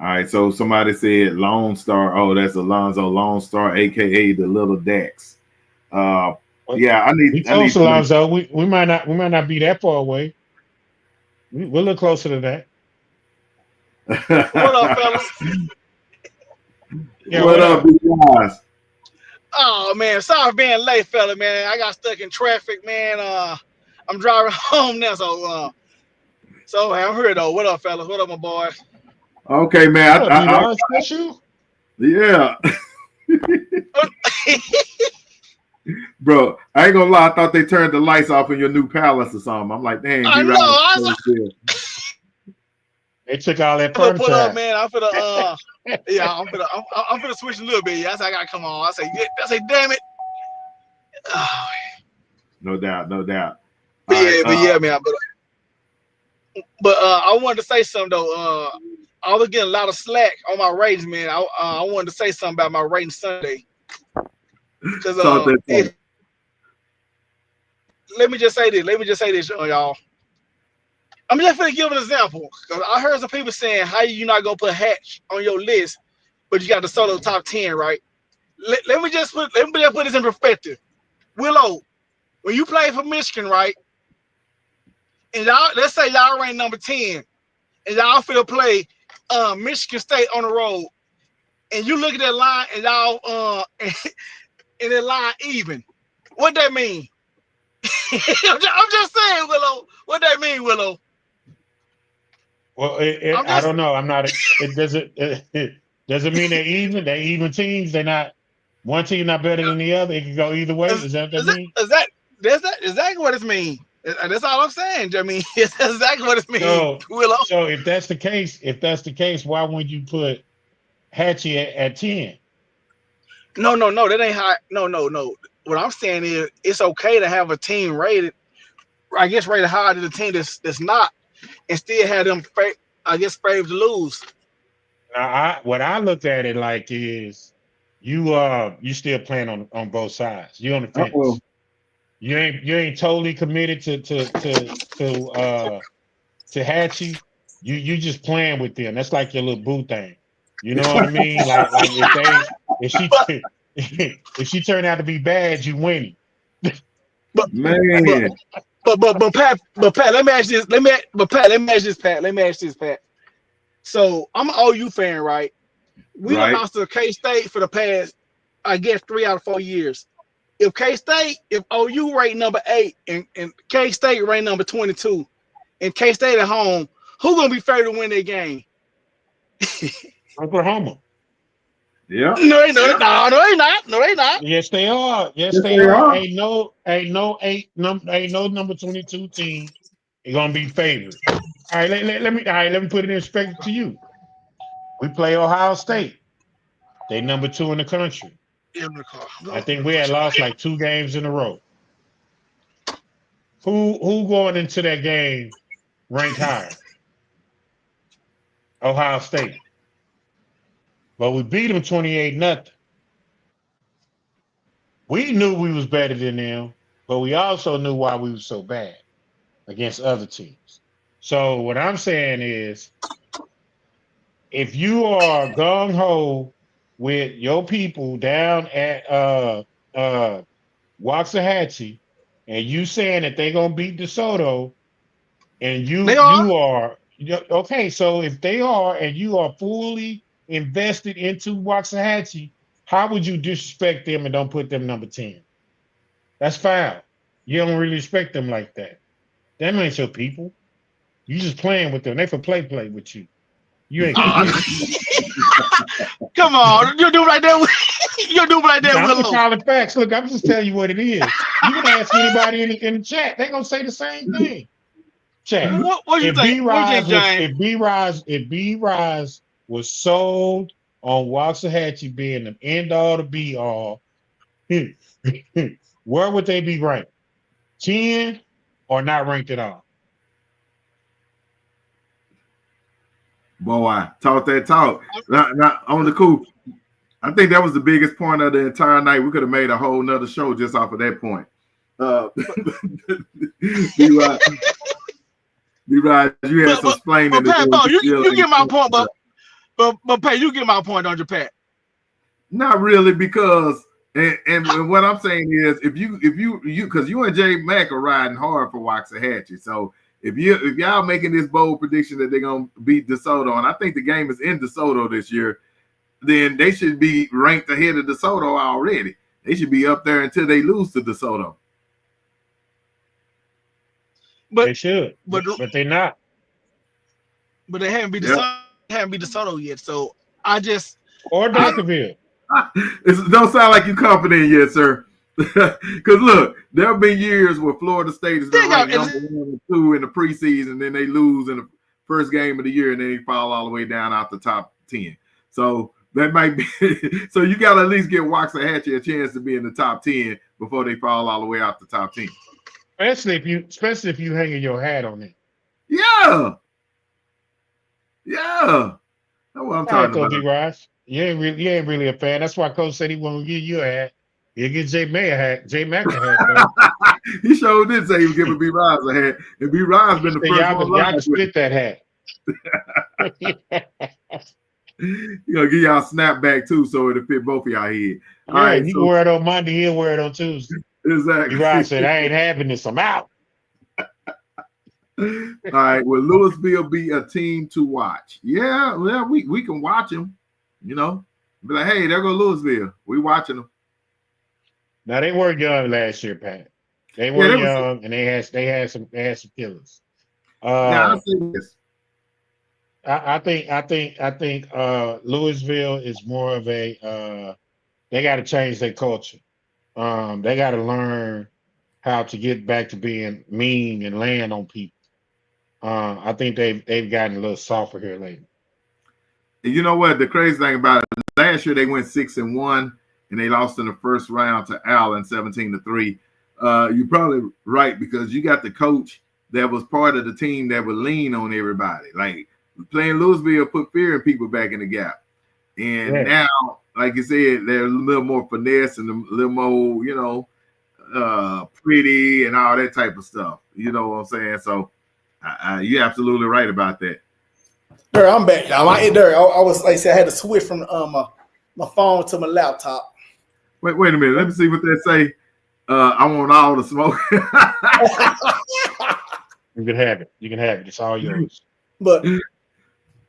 All right. So somebody said Lone Star. Oh, that's Alonzo Lone Star, aka the Little Dax. Uh, But yeah. I we need. I close, need to. Alonzo. We might not be that far away. We're a little closer to that. What up, fellas? Yeah, What what up, up? big guys? Oh man, sorry for being late, fella. Man, I got stuck in traffic, man. I'm driving home now, so I'm here though. What up, fellas? What up, my boy? Okay, man. What up, D-Ross? That's you? Yeah, bro. I ain't gonna lie. I thought they turned the lights off in your new palace or something. I'm like, dang, I D. know. Rock. They took all that I'm gonna put furniture up, out. man. Yeah, I'm finna switch a little bit. Yeah, I said I gotta come on. Damn it. Oh, No doubt, no doubt. but All right. yeah, but yeah, man. But I wanted to say something though. I was getting a lot of slack on my ratings, man. I wanted to say something about my rating Sunday because Talk that talk. if let me just say this. Let me just say this, y'all. I'm just gonna give an example because I heard some people saying, "How you not gonna put Hatch on your list, but you got the solo top 10, right?" Let me just put this in perspective. Willow, when you play for Michigan, right, and y'all, let's say y'all rank number 10, and y'all feel play Michigan State on the road, and you look at that line, and y'all and that line even. What that mean? I'm just saying, Willow. What that mean, Willow? Well, I'm I just don't know. I'm not. It doesn't. It doesn't mean they're even. They're even teams. They're not. One team not better than the other. It can go either way. is, Is that what that is that mean? is that that's exactly what it means. That's all I'm saying. I mean, it's exactly what it means, So, Willow. so if that's the case, why would you put Hatchie at 10? No, that ain't how. No. What I'm saying is, it's okay to have a team rated, I guess, rated higher than the team that's not, and still have them, I guess, favored to lose. Now, what I looked at it like is you still playing on both sides. You on the Uh-oh. fence. You ain't totally committed to Hatchie. You just playing with them. That's like your little boo thing. You know what I mean? Like if she if she turned out to be bad, you winning. But Man. Pat, let me ask this. Let me ask this, Pat. Let me ask this, Pat. So I'm an OU fan, right? We done Right. lost to K State for the past, I guess, 3 out of 4 years. If OU rate number 8 and K State rate number 22, and K State at home, who gonna be favored to win that game? Oklahoma. Yeah. No, they not. No, they not. Yes, they are. Yes, Yes, they they are. are. Ain't no number 22 team is gonna be favored. All right, let me put it in perspective to you. We play Ohio State. They number 2 in the country. I think we had lost like 2 games in a row. Who going into that game ranked higher? Ohio State. But we beat them 28-0. We knew we was better than them, but we also knew why we were so bad against other teams. So what I'm saying is, if you are gung ho with your people down at Waxahachie, and you saying that they're gonna beat DeSoto, and They are. okay, so if they are, and you are fully invested into Waxahachie, how would you disrespect them and don't put them number 10? That's foul. You don't really respect them like that. Them ain't your people. You just playing with them. They for play with you. You ain't. Come on, you do right there. You do right there, I'm just Willow. calling facts. Look, I'm just telling you what it is. You can ask anybody in the chat. They're gonna say the same thing. Chat. What you think? What you think, James? If B Rise was sold on Waxahachie being the end all to be all, where would they be ranked? 10 or not ranked at all? Boy, talk that talk. Not on the cool. I think that was the biggest point of the entire night. We could have made a whole nother show just off of that point. B-Rod, you had some explaining to Pat, do. you get my point, but Pat, you get my point, don't you, Pat? Not really, because and what I'm saying is, if you because you and Jay Mack are riding hard for Waxahachie, so if y'all making this bold prediction that they're gonna beat DeSoto, and I think the game is in DeSoto this year, then they should be ranked ahead of DeSoto already. They should be up there until they lose to DeSoto. But they should, but they're not. But they haven't beat DeSoto yet. So I just or Dunkerville. It don't sound like you're confident yet, sir. Because look, there have been years where Florida State is ranked number 1 and 2 in the preseason, then they lose in the first game of the year, and then they fall all the way down out the top 10. So that might be. So you got to at least give Waxahachie a chance to be in the top 10 before they fall all the way out the top 10. Especially if you hanging your hat on it. Yeah. That's what I'm talking about. B-Rise. You ain't really a fan. That's why Coach said he won't give you a hat. He'll get Jay Mack a hat. He sure did say he was giving B-Rise a hat. And B-Rise been the first one. Y'all can split that hat. You gonna give y'all a snapback too, so it'll fit both of y'all head. All right, he can wear it on Monday. He'll wear it on Tuesday. Exactly. B-Rise said, "I ain't having this. I'm out." All right. Will Louisville be a team to watch? Yeah. Well, we can watch them. You know, be like, hey, there go Louisville. We watching them. Now they were young last year, Pat. They were young, and they had some killers. Now I say this. I think Louisville is more of a they got to change their culture. They got to learn how to get back to being mean and land on people. I think they've gotten a little softer here lately. You know what? The crazy thing about it, last year they went 6-1 and they lost in the first round to Allen 17-3. You're probably right, because you got the coach that was part of the team that would lean on everybody. Like playing Louisville put fear in people back in the gap. And now, like you said, they're a little more finesse and a little more, you know, pretty and all that type of stuff. You know what I'm saying? So you're absolutely right about that. There, I'm back, y'all. There, I was like I said, I had to switch from my phone to my laptop. Wait a minute. Let me see what they say. I want all the smoke. You can have it. You can have it. It's all yours. But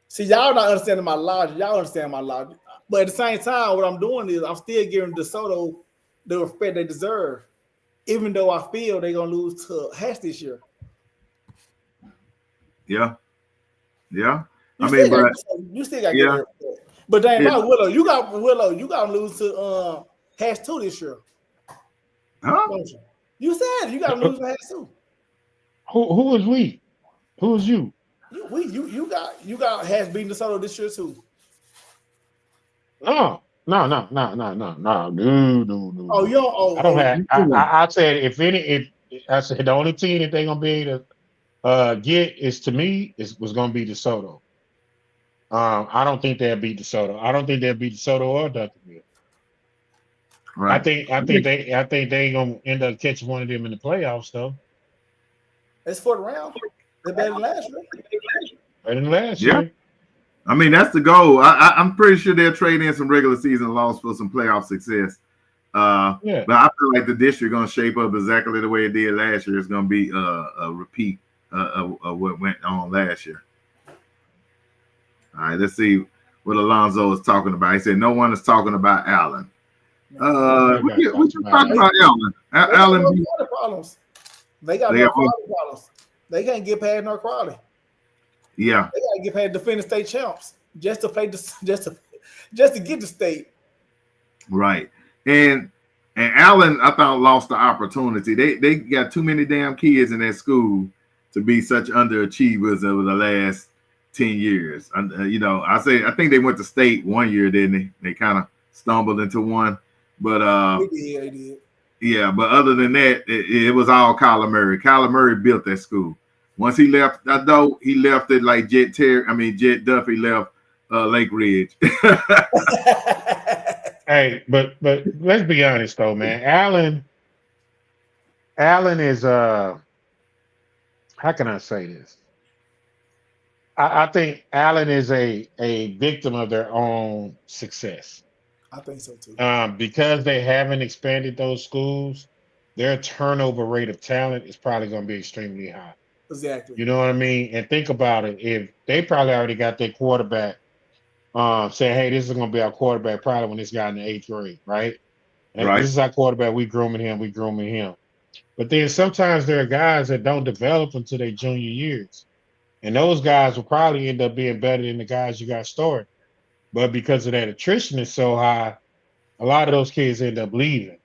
see, y'all not understanding my logic. Y'all understand my logic. But at the same time, what I'm doing is I'm still giving DeSoto the respect they deserve, even though I feel they're gonna lose to Hatch this year. Yeah. You I still mean, but you still got to yeah, get there. But dang, yeah. Willow, you got to lose to Hatch 2 this year. Huh? Don't you? You said you got to lose to Hatch 2. Who is we? Who is you? You got Hatch beating DeSoto this year too. No. No. Oh, you don't. I don't Oh, have. I said if I said the only team that they're gonna be able to get is to me was gonna be DeSoto. I don't think they'll beat DeSoto. I don't think they'll beat DeSoto or Duncanville. right. I think they gonna end up catching one of them in the playoffs though. it's for the round. They're better than last year. Better than last Yeah. year. I mean, that's the goal. I'm pretty sure they'll trade in some regular season loss for some playoff success. Yeah. But I feel like the district going to shape up exactly the way it did last year. It's going to be a repeat of what went on last year. All right, let's see what Alonzo is talking about. He said no one is talking about Allen. What you talking about Allen? Allen. Problems. They got no quality problems. They can't get past North Crowley. Yeah, they gotta get past defending state champs just to play just to get the state. Right. And Allen, I thought, lost the opportunity. They got too many damn kids in that school to be such underachievers over the last 10 years. I think they went to state one year, didn't they? They kind of stumbled into one. But they did. Yeah, but other than that, it was all Kyler Murray. Kyler Murray built that school. Once he left, he left it like Jet Duffy left Lake Ridge. Hey, but let's be honest though, man. Allen is how can I say this? I think Allen is a victim of their own success. I think so too. Because they haven't expanded those schools, their turnover rate of talent is probably going to be extremely high. Exactly. You know what I mean? And think about it. If they probably already got their quarterback, saying, hey, this is going to be our quarterback probably when this guy in the 8th grade, right? And right. This is our quarterback. We grooming him. But then sometimes there are guys that don't develop until their junior years. And those guys will probably end up being better than the guys you got started. But because of that attrition is so high, a lot of those kids end up leaving.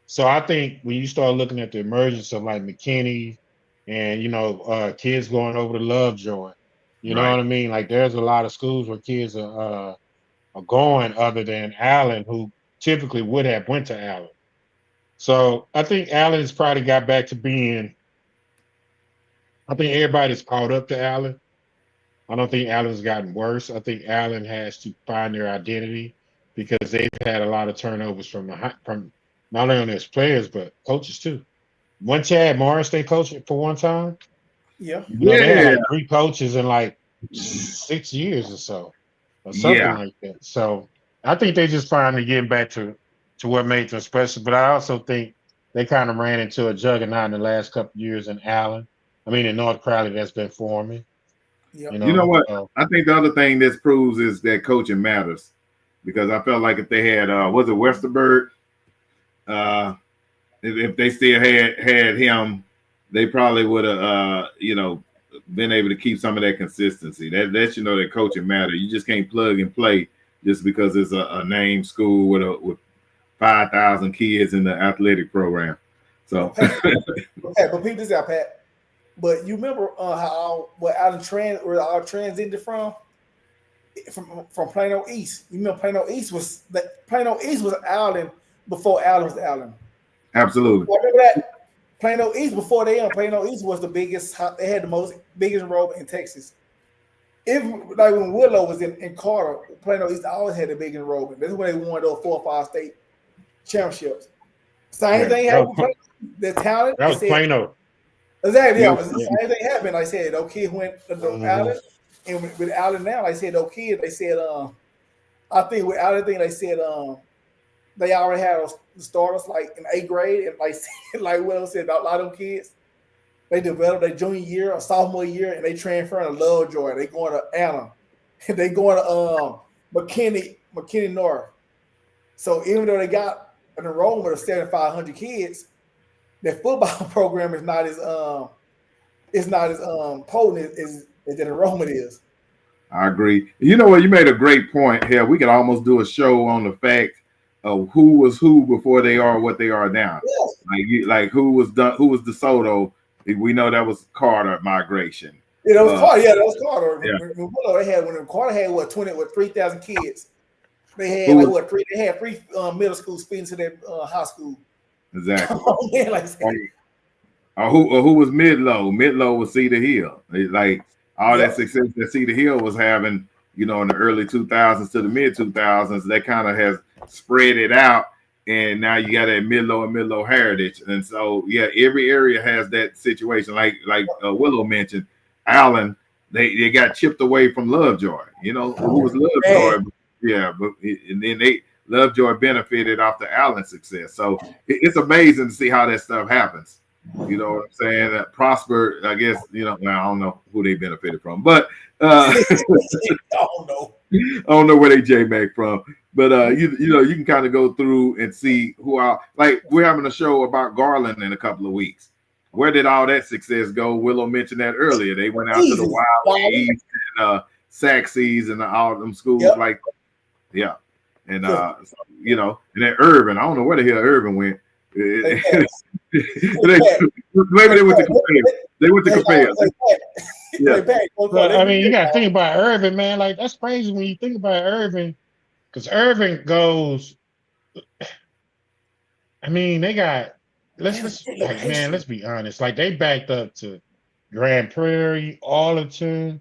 So I think when you start looking at the emergence of like McKinney and, kids going over to Lovejoy, you know what I mean? Like there's a lot of schools where kids are going other than Allen, who typically would have went to Allen. So I think Allen's probably got back to being, I think everybody's caught up to Allen. I don't think Allen's gotten worse. I think Allen has to find their identity because they've had a lot of turnovers from not only as players but coaches too. One Chad Morris they coached for one time. Yeah. They had like 3 coaches in like 6 years or so, or something like that. So I think they just finally getting back to what made them special. But I also think they kind of ran into a juggernaut in the last couple of years in North Crowley that's been forming. Yep. You know what? I think the other thing this proves is that coaching matters, because I felt like if they had was it Westerberg, if they still had him, they probably would have been able to keep some of that consistency. That that coaching matter. You just can't plug and play just because it's a name school with 5,000 kids in the athletic program. So, but people this out, Pat. But you remember how Allen transited from Plano East. You remember Plano East was Allen before Allen was Allen. Absolutely. Remember that Plano East before Plano East was the biggest. They had the biggest enrollment in Texas. Like when Willow was in Carter, Plano East always had the big enrollment. That's when they won those 4 or 5 state championships. Same thing happened. The talent. That was Plano. Exactly. Yeah. The same thing happened. Like I said, those kids went to Allen. And with Allen now, like I said, those kids, they said, I think with Allen thing, they said, they already had the starters like in 8th grade, and like like Will said, a lot of them kids, they developed their junior year or sophomore year, and they transfer to Lovejoy. They going to Allen, and they going to McKinney North. So even though they got an enrollment of 7,500 kids, their football program is not as potent as the enrollment is. I agree. You know what? You made a great point here. We could almost do a show on the fact of who was who before they are what they are now. Yeah. Like who was DeSoto. We know that was Carter migration. Yeah, that was Carter. Yeah, that was Carter. Yeah. When Carter had 3,000 kids. They had They had three middle schools feeding to their high school. Exactly. Who was Midlow? Midlow was Cedar Hill. Like all that success that Cedar Hill was having, in the early 2000s to the mid 2000s, that kind of has spread it out, and now you got that Midlow and Midlow heritage, and so every area has that situation. Like Willow mentioned, Allen, they got chipped away from Lovejoy. Who was Lovejoy? Yeah, but and then Lovejoy benefited off the Allen success. So it's amazing to see how that stuff happens. You know what I'm saying? That Prosper, I guess, I don't know who they benefited from, but I don't know where they J-Mac from. But you can kind of go through and see who are, like, we're having a show about Garland in a couple of weeks. Where did all that success go? Willow mentioned that earlier. They went out to the Wild East and Saxes and all them schools like that. Yeah. And and then Irvin, I don't know where the hell Irvin went. Maybe they went to Compare. They went to Compare. But, I mean, you got to think about Irvin, man. Like, that's crazy when you think about Irvin, because Irvin goes. I mean, they got. Let's be honest. Like, they backed up to Grand Prairie, Arlington,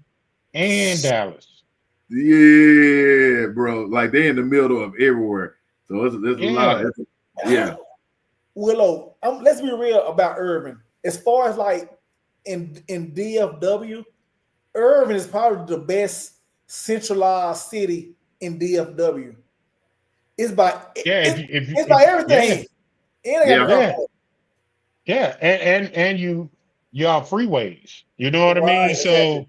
and Dallas. Yeah, bro. Like, they're in the middle of everywhere. So there's a lot of Willow, let's be real about Irvin. As far as like in DFW, Irvin is probably the best centralized city in DFW. It's by everything. And you are freeways. You know what I mean? So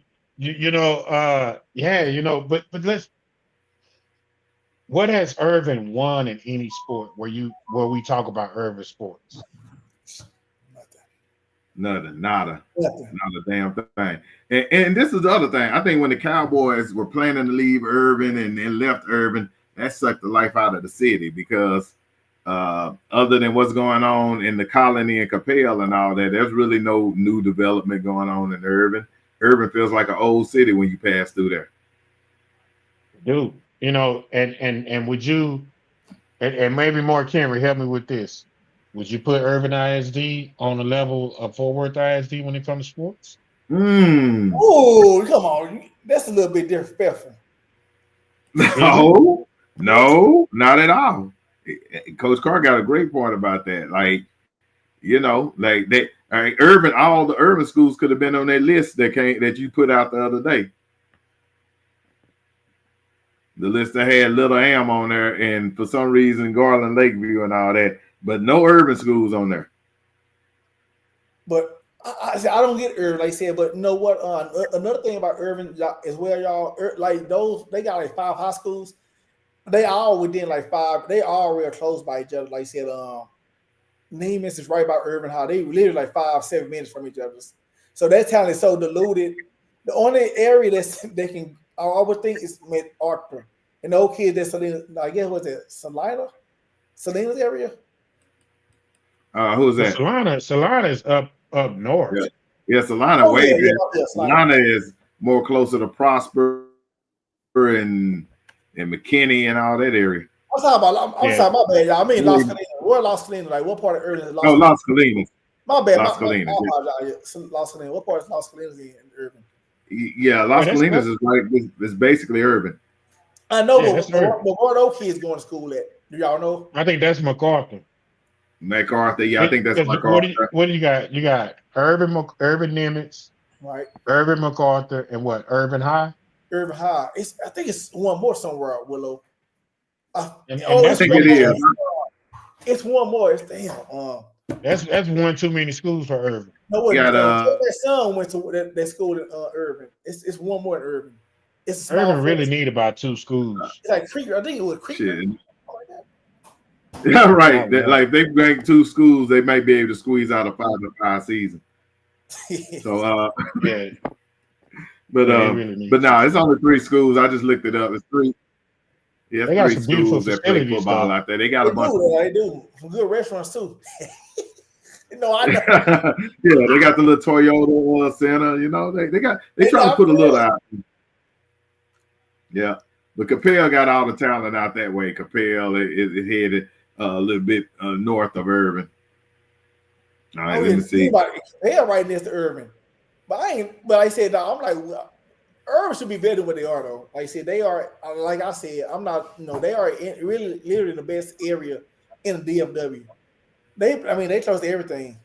but let's. What has Irvin won in any sport where we talk about Irvin sports? Nothing, nada, not a damn thing. And this is the other thing. I think when the Cowboys were planning to leave Irvin and left Irvin, that sucked the life out of the city because other than what's going on in the Colony and Capel and all that, there's really no new development going on in Irvin. Irvin feels like an old city when you pass through there. Dude. And would you, and maybe Mark Henry, help me with this. Would you put Irvin ISD on the level of Fort Worth ISD when it comes to sports? Oh, come on. That's a little bit disrespectful. No, not at all. Coach Carr got a great point about that. Like, Irvin, all the Irvin schools could have been on that list that you put out the other day. The list that had Little Am on there, and for some reason Garland, Lakeview, and all that, but no urban schools on there. But I don't get Irvin, like I said. But you know what? Another thing about Irvin as well, y'all, like those, they got like 5 high schools. They all within like 5. They all real close by each other. Like I said, Neiman's is right by Irvin High. They literally like 5-7 minutes from each other. So that talent is so diluted. The only area they can, I would think, is MacArthur. And the old kids that Selena, I guess, was it Salina? Selena's area? Who's that? Salina is up north. Yeah, Salina way Salina is more closer to Prosper and McKinney and all that area. I'm talking about. I'm sorry, my bad, y'all. I mean Las Colinas. Where Las Colinas? Like what part of Irvin is Las? Las Colinas. My bad. Las Colinas. Las Colinas. What part is Las Colinas in Irvin? Yeah, Las Colinas is right. It's basically Irvin. I know, but where those kids going to school at? Do y'all know? I think that's MacArthur. MacArthur, yeah, I think that's MacArthur. What do you got? You got Urban Nimitz, right? Urban MacArthur, and what? Urban High. Urban High. I think it's one more somewhere at Willow. And I that's think really it is. It's one more. It's damn. that's one too many schools for Irving. No, what Got their son went to that school in Urban. It's one more in Urban. It's a small. Irving really need about 2 schools. It's like Creek. I think it was Creek. Shit. Yeah, right. Not one. Like if they rank 2 schools, they might be able to squeeze out a 5-5 season. So Yeah, but they really need but to. no, it's only 3 schools. I just looked it up. It's 3. Yeah, They got 3 some beautiful schools that play facilities, football though. out there. They got a bunch. They do some good restaurants too. No, I know. Yeah, they got the little Toyota Center. You know, they trying to put a little out. Yeah, but Capel got all the talent out that way. Capel is headed a little bit north of Irving. All right, let me see. They're right next to Irving, but I said, no, I'm like, well, Irving should be better than what they are, though. Like I said, they are. Like I said, I'm not. They are really literally the best area in the DFW. They close to everything.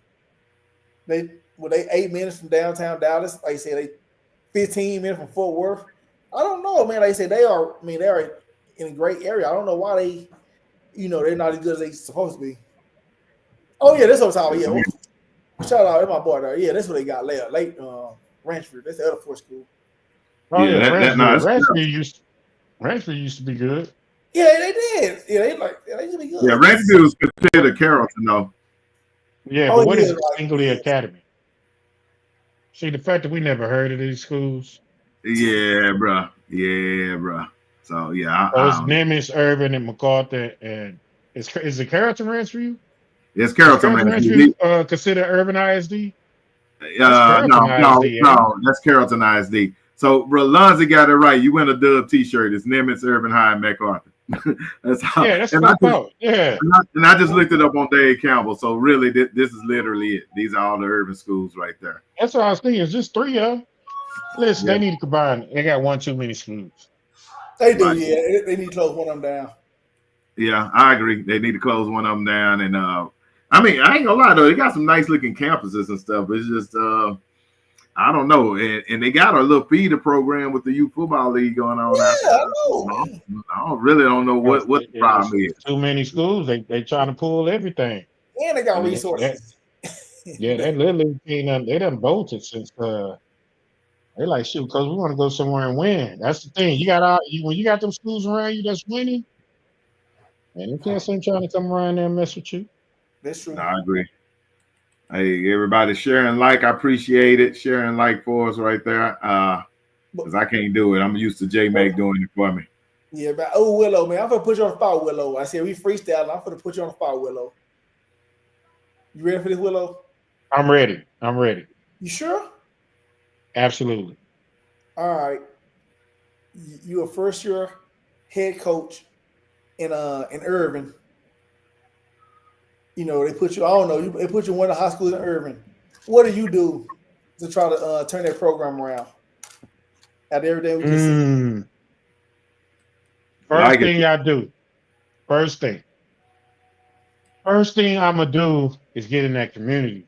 They 8 minutes from downtown Dallas. Like I said, they 15 minutes from Fort Worth. I don't know, man. Like I said, they are. They are in a great area. I don't know why they, they're not as good as they supposed to be. Oh yeah, that's what I'm talking about. Yeah, shout out to my boy there. Yeah, that's what they got late. Ranchford. That's the other 4 school. Oh yeah, Ranchville used to be good. Yeah, they did. Yeah, they used to be good. Yeah, Ranchville was considered Carrollton, though. Yeah, but what is Stingley Academy? See, the fact that we never heard of these schools. Yeah, bro. Yeah, bro. So yeah, it's Nimitz, Irvin, and MacArthur, and is it Carrollton Ranch for you? It's Carrollton Ranch. Consider Irvin ISD? No, that's Carrollton ISD. So, bro, Lonzy got it right. You win a Dub T-shirt. It's Nimitz, Irvin High, and MacArthur. That's how. Yeah, that's what I thought. Yeah. And I just looked it up on Dave Campbell. So really, this is literally it. These are all the urban schools right there. That's what I was thinking. It's just 3 of them. Listen, they need to combine. They got one too many schools. They do, yeah. They need to close one of them down. Yeah, I agree. They need to close one of them down. And I ain't gonna lie though, they got some nice looking campuses and stuff. It's just I don't know. And they got a little feeder program with the youth football league going on. Yeah, I know. I really don't know what the problem is. Too many schools. They trying to pull everything. And they got resources. Yeah, they literally they done bolted since they like shoot because we want to go somewhere and win. That's the thing. When you got them schools around you that's winning, and you can't seem trying to come around there and mess with you. That's true. No, I agree. Hey, everybody, share and like. I appreciate it. Share and like for us right there. Because I can't do it. I'm used to J-Mac doing it for me. Yeah, but Willow, man. I'm gonna put you on the spot, Willow. I said we freestyle. I'm gonna put you on the spot, Willow. You ready for this, Willow? I'm ready. You sure? Absolutely. All right. You're a first year head coach in Irving. They put you, I don't know, they put you in one of the high schools in Irving. What do you do to try to turn that program around? Out of everything we just see. First thing I do. First thing I'm going to do is get in that community.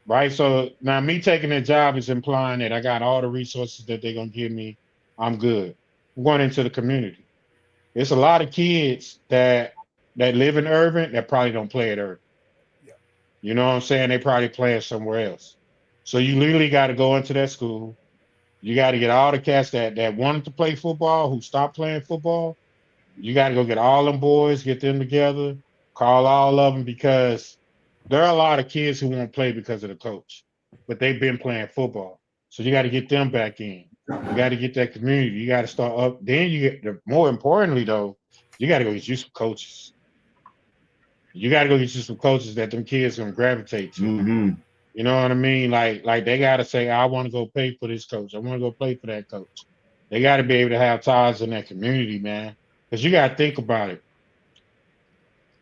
Right? So now me taking that job is implying that I got all the resources that they're going to give me. I'm good. I'm going into the community. There's a lot of kids that live in Irving that probably don't play at Irving. Yeah. You know what I'm saying? They probably play somewhere else. So you literally got to go into that school. You got to get all the cats that wanted to play football, who stopped playing football. You got to go get all them boys, get them together, call all of them, because there are a lot of kids who won't play because of the coach, but they've been playing football. So you got to get them back in. You got to get that community. You got to start up. Then more importantly, though, you got to go get you some coaches. You got to go get you some coaches that them kids gonna gravitate to. Mm-hmm. You know what I mean? Like they got to say, I want to go play for this coach. I want to go play for that coach. They got to be able to have ties in that community, man. Because you got to think about it.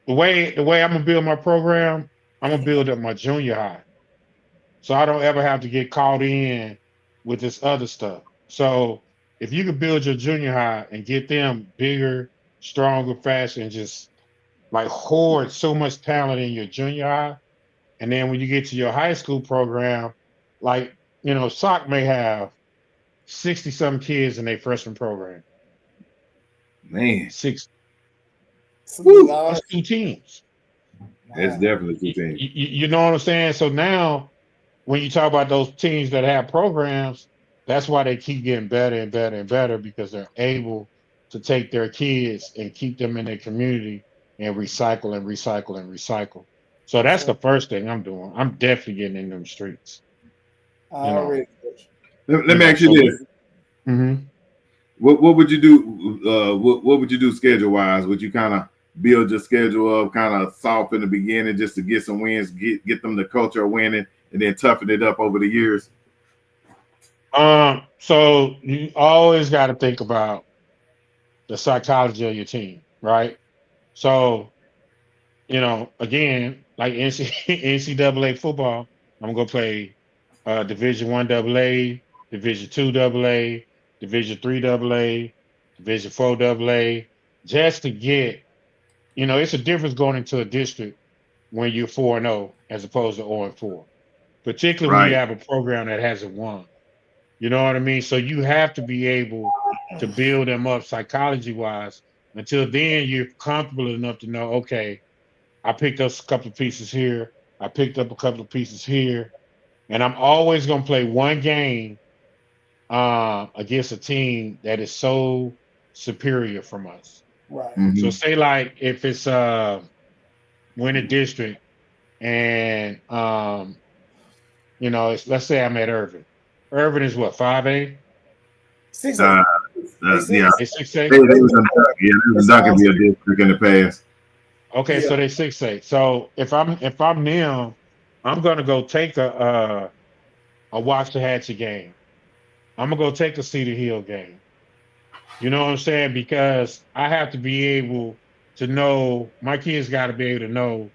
The way I'm gonna build my program, I'm gonna build up my junior high, so I don't ever have to get caught in with this other stuff. So if you could build your junior high and get them bigger, stronger, faster, and just like hoard so much talent in your junior high, and then when you get to your high school program, like SOC may have 60 some kids in their freshman program. Man, 60. woo, That's two teams. that's definitely two teams. You know what I'm saying? So now, when you talk about those teams that have programs, that's why they keep getting better and better and better because they're able to take their kids and keep them in their community and recycle and recycle and recycle. So that's the first thing I'm doing. I'm definitely getting in them streets. You know, Already, coach. Let me ask you so this: mhm. what would you do? What would you do schedule wise? Would you kind of build your schedule up kind of soft in the beginning just to get some wins, get them the culture of winning, and then toughen it up over the years? So you always got to think about the psychology of your team, right? So, again, like NCAA football, I'm gonna play Division One AA, Division Two AA, Division Three AA, Division Four AA, just to get, it's a difference going into a district when you're 4-0 as opposed to 0-4, particularly when you Right. have a program that hasn't won. You know what I mean? So you have to be able to build them up psychology wise. Until then, you're comfortable enough to know, okay, I picked up a couple of pieces here. I picked up a couple of pieces here. And I'm always going to play one game against a team that is so superior from us. Right. So Mm-hmm. say like if it's winning district and let's say I'm at Irvin. Irvin is what, 5A? 6A. Yeah, They 6A? they was in Duncanville district in the past. Okay, Yeah. so they 6A. So if I'm them, I'm gonna go take a Waxahachie game. I'm gonna go take a Cedar Hill game. You know what I'm saying? Because I have to be able to know, my kids got to be able to know,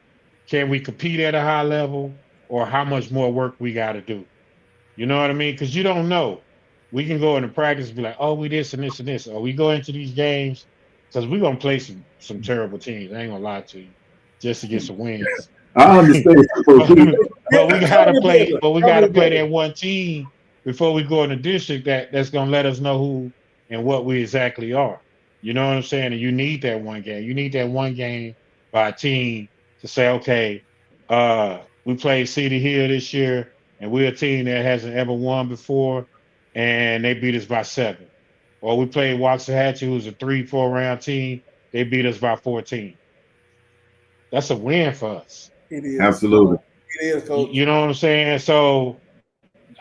can we compete at a high level or how much more work we got to do? You know what I mean? Because you don't know. We can go into practice and be like, oh, we this and this and this. Or we go into these games because we're going to play some terrible teams. I ain't going to lie to you, just to get some wins. I understand. But we gotta play. But we Cover gotta the play building. that one team before we go in the district that's gonna let us know who and what we exactly are. You know what I'm saying? And you need that one game. You need that one game by a team to say, okay, we played Cedar Hill this year, and we're a team that hasn't ever won before, and they beat us by 7. Or we played Waxahachie, who's a 3-4 round team. They beat us by 14. That's a win for us. It is. Absolutely. It is, coach. You know what I'm saying? So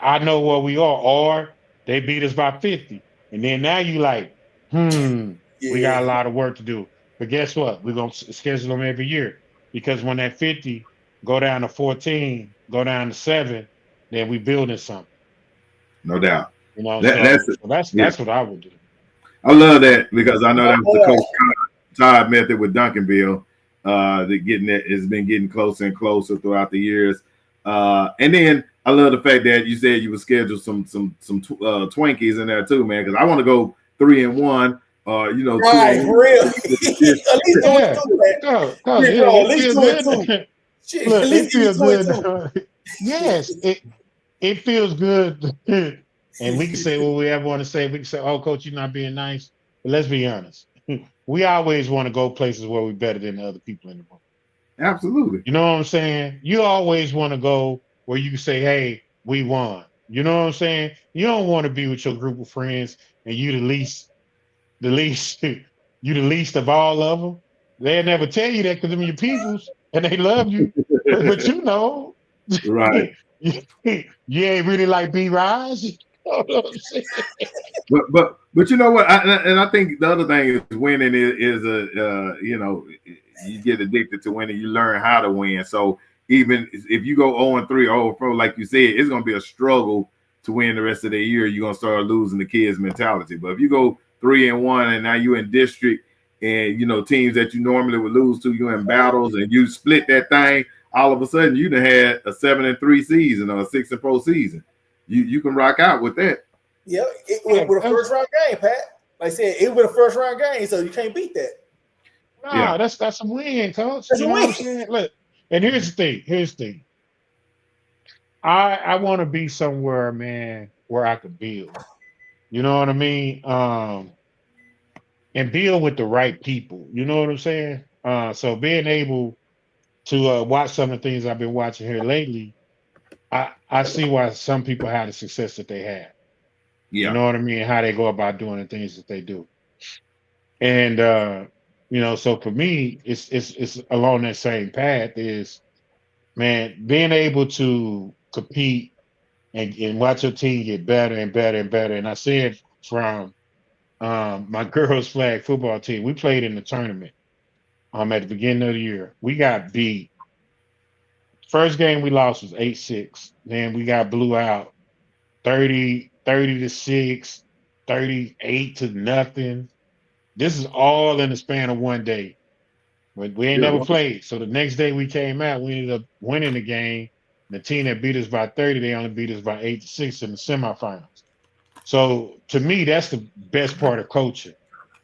I know where we are. Or they beat us by 50. And then now you like, we got a lot of work to do. But guess what? We're going to schedule them every year. Because when that 50 go down to 14, go down to 7, then we building something. No doubt. You know, That's what I would do. I love that because I know that was the Coach Todd method with Duncanville. It's been getting closer and closer throughout the years. And then I love the fact that you said you would schedule some Twinkies in there too, man. Because I want to go 3-1. Right, 2-1. for real. At least do it too, man. At least do it too. Shit, Look, at least it feels do it too. good. Yes, it feels good. And we can say what we ever want to say. We can say, oh, coach, you're not being nice. But let's be honest. We always want to go places where we're better than the other people in the room. Absolutely. You know what I'm saying? You always want to go where you can say, hey, we won. You know what I'm saying? You don't want to be with your group of friends and you the least, you the least of all of them. They'll never tell you that because they're your peoples and they love you. But you know, Right. you ain't really like B Rise. You know what I'm saying? But you know what? I think the other thing is winning is you get addicted to winning. You learn how to win. So even if you go 0-3 or 0-4, like you said, it's gonna be a struggle to win the rest of the year. You're gonna start losing the kids' mentality. But if you go 3-1 and now you're in district and teams that you normally would lose to, you in battles and you split that thing, all of a sudden you done had a 7-3 season or a 6-4 season. You can rock out with that. Yeah, with a first round game, Pat. Like I said, it was a first round game, so you can't beat that. No, that's a win, coach. That's you a know win. what I'm saying? Look, and here's the thing. I want to be somewhere, man, where I can build. You know what I mean? And build with the right people. You know what I'm saying? So being able to watch some of the things I've been watching here lately, I see why some people have the success that they have. You Yeah. know what I mean? How they go about doing the things that they do. And so for me, it's along that same path is, man, being able to compete and watch your team get better and better and better. And I see it from my girls' flag football team. We played in the tournament at the beginning of the year. We got beat. First game we lost was 8-6. Then we got blew out 30 to 6, 38 to nothing. This is all in the span of one day. We ain't never played. So the next day we came out, we ended up winning the game. The team that beat us by 30, they only beat us by 8-6 in the semifinals. So to me, that's the best part of coaching.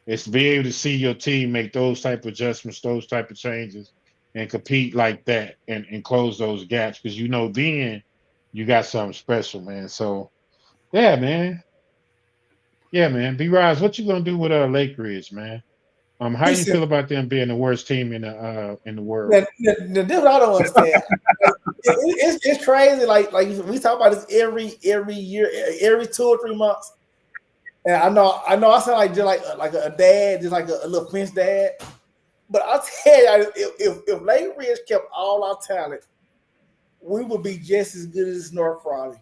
It's to be able to see your team make those type of adjustments, those type of changes, and compete like that and close those gaps. Because then you got something special, man. So yeah, man. Yeah, man. B Rise, what you gonna do with Lake Ridge, man? How you Listen, feel about them being the worst team in the world? this what I don't understand. It's crazy. Like we talk about this every year, every 2 or 3 months. And I know I sound like just like a dad, just like a little Prince dad. But I'll tell you, if Lake Ridge kept all our talent, we would be just as good as North Raleigh.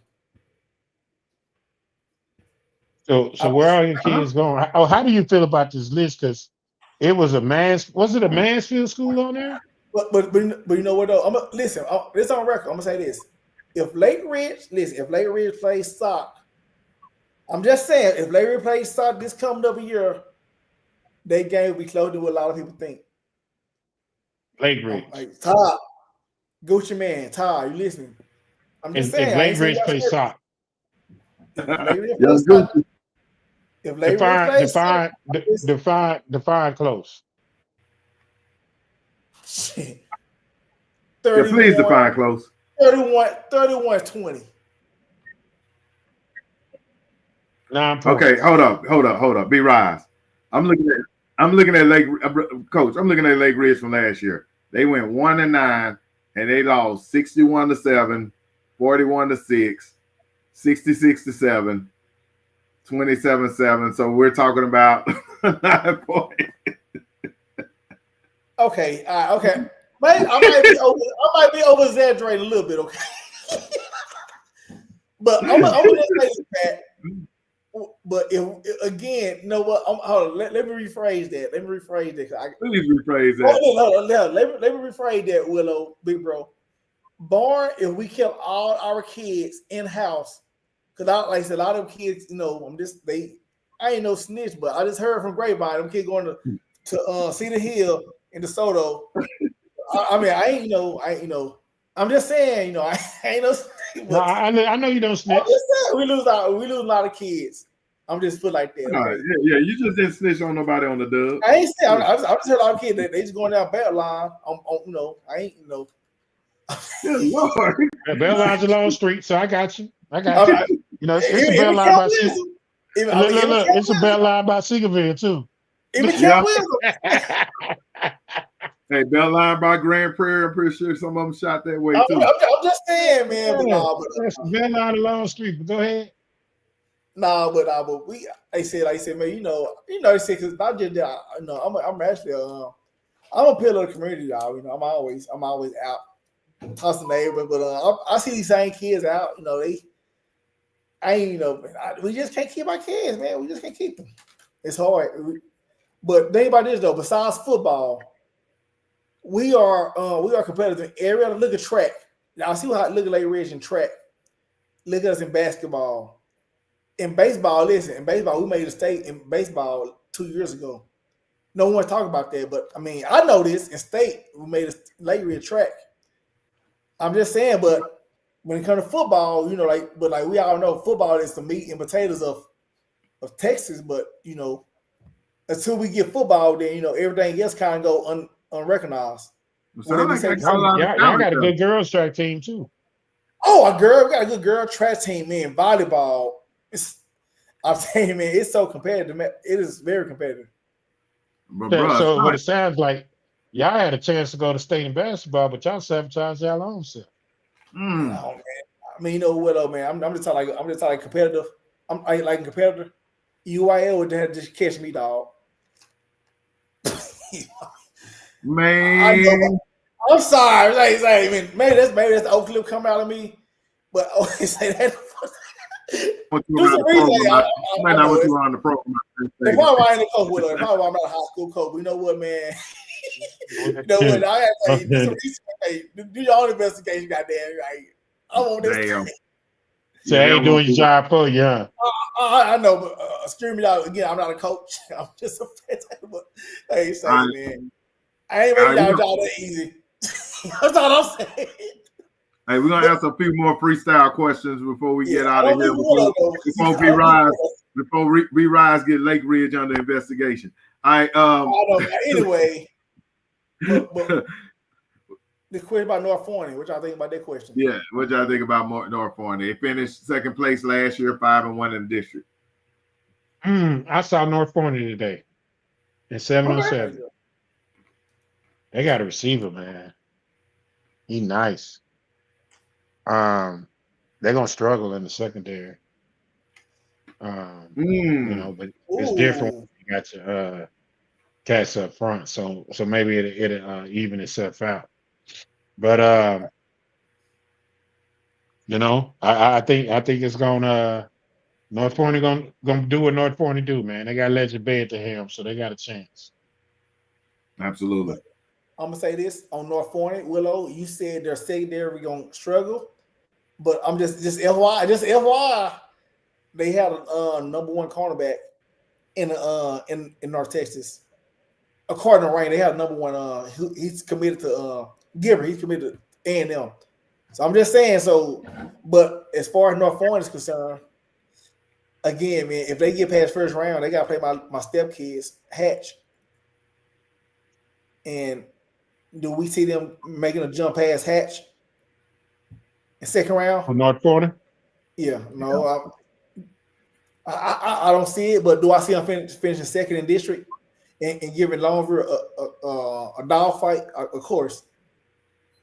So where are your kids going? How do you feel about this list? Because it was a Mansfield school on there? But you know what though? Listen. This on record. I'm gonna say this: if Lake Ridge plays soccer, I'm just saying, if Lake Ridge plays soccer this coming up a year, their game will be closer to what a lot of people think. Lake Ridge. Like Todd, Gucci man, Todd, you listening? I'm just saying. If Lake Ridge plays soccer. If Lake Ridge plays soccer. If Lake Ridge plays soccer. Define close. Shit. Yeah, please define close. 31-20. Okay, hold up. B Rise. I'm looking at Lake Coach. I'm looking at Lake Ridge from last year. They went 1-9 and they lost 61-7, 41-6, 66-7, 27-7. So we're talking about 9 points. Okay, okay. I might be over exaggerating a little bit, okay. But I'm gonna say that. But if again, you know what? Hold on. Let me rephrase that. Please rephrase that. Let me rephrase that, Willow, big bro. Barn, if we kept all our kids in house, because like I said, a lot of kids, I ain't no snitch, but I just heard from grapevine, them kids going to Cedar Hill in DeSoto. I'm just saying, I ain't no. No, I know you don't snitch. We lose a lot of kids. I'm just put like that. Okay? Yeah, you just didn't snitch on nobody on the dub. I ain't saying. I just heard a lot of kids that they just going down bad line. I ain't. Good Lord. Bell Line's a long street, so I got you. It's a bell line by Look, it's a bell line by Seagoville too. Even Hey, bell line by Grand Prairie. I'm pretty sure some of them shot that way too. I'm just saying, man. That's bell line along street. But go ahead. But I said, man, they said because not just that, I'm actually I'm a pillar of the community, y'all. I'm always out tossing neighbors, but I see these same kids out. We just can't keep our kids, man. We just can't keep them. It's hard. But think about this though. Besides football, we are competitive in every other. Look at track. Now see how look at Lake Ridge in track. Look at us in basketball. In baseball, we made a state in baseball 2 years ago. No one talking about that, but I know this. In state, we made a Lake Ridge track. I'm just saying, but when it comes to football, we all know football is the meat and potatoes of Texas. But until we get football, then everything else kind of go unrecognized. Y'all got a good girls track team too. Oh, we got a good girl track team, man. Volleyball. I'm saying, man, it's so competitive. Man. It is very competitive. But So, bro, so what it sounds like, y'all had a chance to go to state in basketball, but y'all sabotaged y'all own self. No, man. I mean, you know what, though, man? I'm just talking like competitive. I like competitive. UIL would have just catch me, dog. man, I know. I'm sorry. Like, I mean, maybe that's the Oak Clip coming out of me, but I always say that. There's a reason. I know what it. you on the program. If I ain't a coach with her, if I'm not a high school coach, you know what, man? You know what? I have to say, do some research. Hey, do your own investigation, goddamn. Like, I want this. Damn. So I ain't doing your job for you, huh? I know, but screw me out again. I'm not a coach. I'm just a fan. But hey, say, man, I ain't making y'all job that easy. That's all I'm saying. Hey, we're gonna ask a few more freestyle questions before we get out of here. Before B-Rise get Lake Ridge under investigation. I know. Anyway, but the question about North Forney, what y'all think about that question? Yeah, what y'all think about North Forney? They finished second place last year, 5-1 in the district. I saw North Forney today in 707. They got a receiver, man. He nice. They're gonna struggle in the secondary. You know, but it's different when you got your cats up front. So maybe it'll even itself out. But you know, I think it's gonna North Forney gonna do what North Forney do, man. They got Legend Bed to him, so they got a chance. Absolutely. But I'm gonna say this on North Forney, Willow. You said their secondary gonna struggle, but I'm just FY. They had a number one cornerback in North Texas. According to Rain, they have number one. He's committed to Giver. He's committed to A&M. So I'm just saying. So, but as far as North Forney is concerned, again, man, if they get past first round, they got to play my stepkids Hatch. And do we see them making a jump past Hatch in second round? For North Forney? Yeah, no, I don't see it. But do I see them finishing second in district and giving Longview a dog fight? Of course.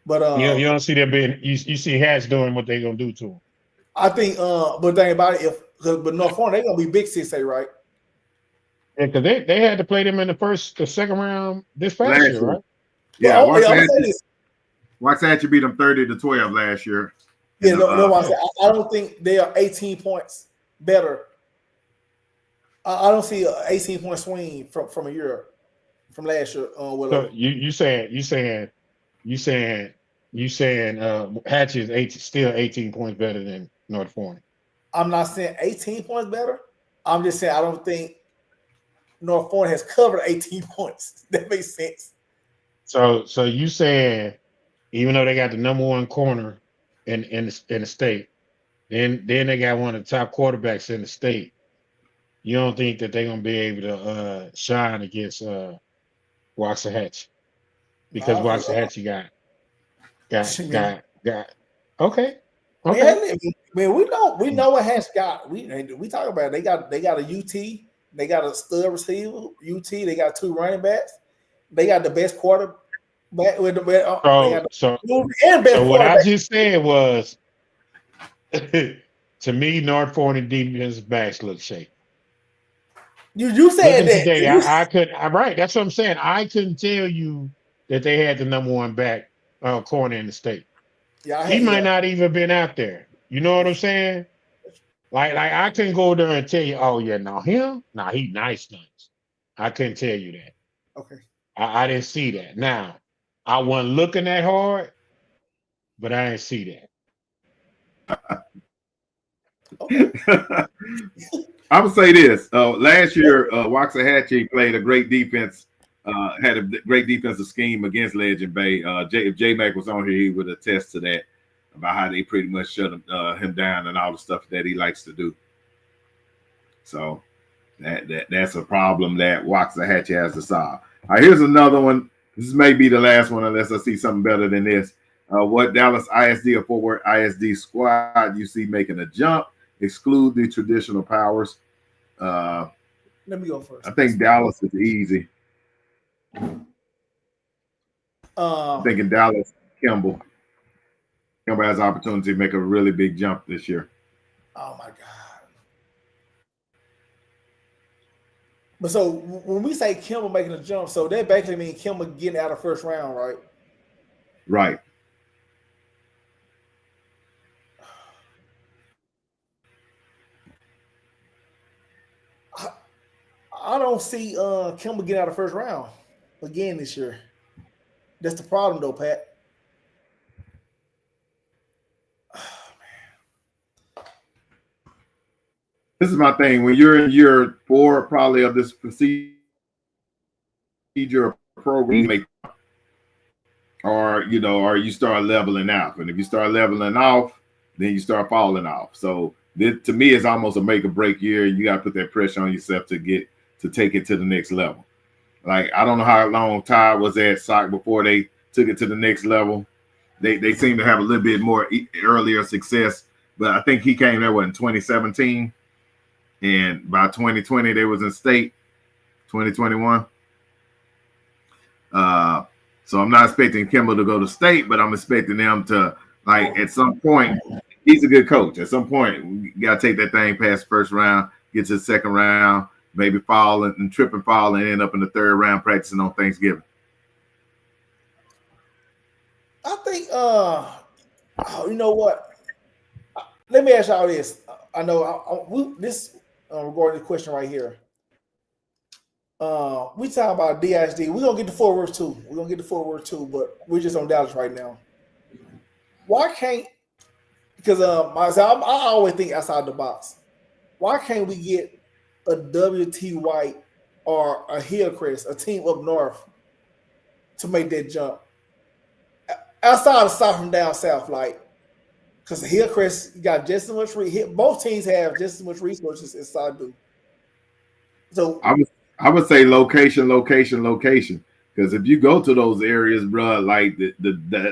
But you don't see them being. You see Hatch doing what they're gonna do to him. I think. But think about it. But North Forney, they're gonna be big 6A, right? Yeah, because they had to play them in the second round this past year, right? Yeah, Waxahachie beat them 30-12 last year. Yeah, I don't think they are 18 points better. I don't see an 18-point swing from a year from last year. So you saying Hatch is still 18 points better than North Forney. I'm not saying 18 points better. I'm just saying I don't think North Forney has covered 18 points. That makes sense. So you saying even though they got the number one corner in the state, then they got one of the top quarterbacks in the state. You don't think that they're gonna be able to shine against Waxahachie because Waxahachie got okay. Man, we know what Hatch got. We talk about it. They got a UT, they got a stud receiver, UT, they got 2 running backs, they got the best quarterback with the so what I just said was to me, North Forney defensive backs look shaky. You said that. Today, I could. Right, that's what I'm saying. I couldn't tell you that they had the number one back corner in the state. Yeah, he might not even been out there. You know what I'm saying? Like I couldn't go there and tell you, oh yeah, no him, no he nice. I couldn't tell you that. Okay. I didn't see that. Now I wasn't looking that hard, but I didn't see that. I'm gonna say this. Last year, Waxahachie played a great defense, had a great defensive scheme against Legend Bay. If J-Mac was on here, he would attest to that, about how they pretty much shut him down and all the stuff that he likes to do. So that's a problem that Waxahachie has to solve. All right, here's another one. This may be the last one unless I see something better than this. What Dallas ISD or Fort Worth ISD squad you see making a jump? Exclude the traditional powers. Let me go first. I think Dallas is easy. I'm thinking Dallas, Kimball. Kimball has the opportunity to make a really big jump this year. Oh my God. But so when we say Kimball making a jump, so that basically means Kimball getting out of first round, right? Right. I don't see Kimball getting out of first round again this year. That's the problem, though, Pat. This is my thing. When you're in year 4, probably of this procedure program, you make, or you start leveling out. And if you start leveling off, then you start falling off. So this, to me, is almost a make or break year. You got to put that pressure on yourself to take it to the next level. Like, I don't know how long Ty was at SOC before they took it to the next level. They seem to have a little bit more earlier success, but I think he came there in 2017, and by 2020 they was in state. 2021. So I'm not expecting Kimball to go to state, but I'm expecting them to, like, at some point. He's a good coach. At some point, we got to take that thing past first round, get to the second round, maybe fall and trip and fall and end up in the third round practicing on Thanksgiving. I think, you know what? Let me ask y'all this. I know regarding the question right here. We talk about DSD. We're gonna get to Fort Worth too. But we're just on Dallas right now. Why can't? Because I always think outside the box. Why can't we get a WT White or a Hillcrest, a team up north, to make that jump? Outside of South from down south, like, because Hillcrest got just as much. Both teams have just as much resources as I do. So I would say location. Because if you go to those areas, bro, like the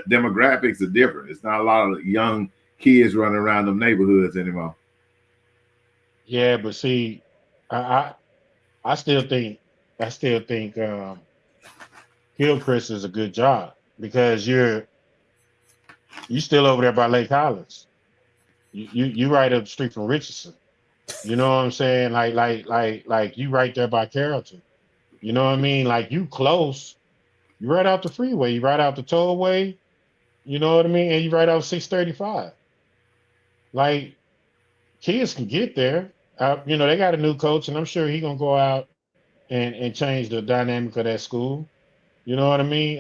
demographics are different. It's not a lot of young kids running around them neighborhoods anymore. Yeah, but see, I still think Hillcrest is a good job because you're still over there by Lake Highlands. You right up the street from Richardson. You know what I'm saying? Like you right there by Carrollton. You know what I mean? Like, you close. You right out the freeway. You right out the tollway. You know what I mean? And you right out 635. Like, kids can get there. They got a new coach, and I'm sure he's gonna go out and change the dynamic of that school. You know what I mean?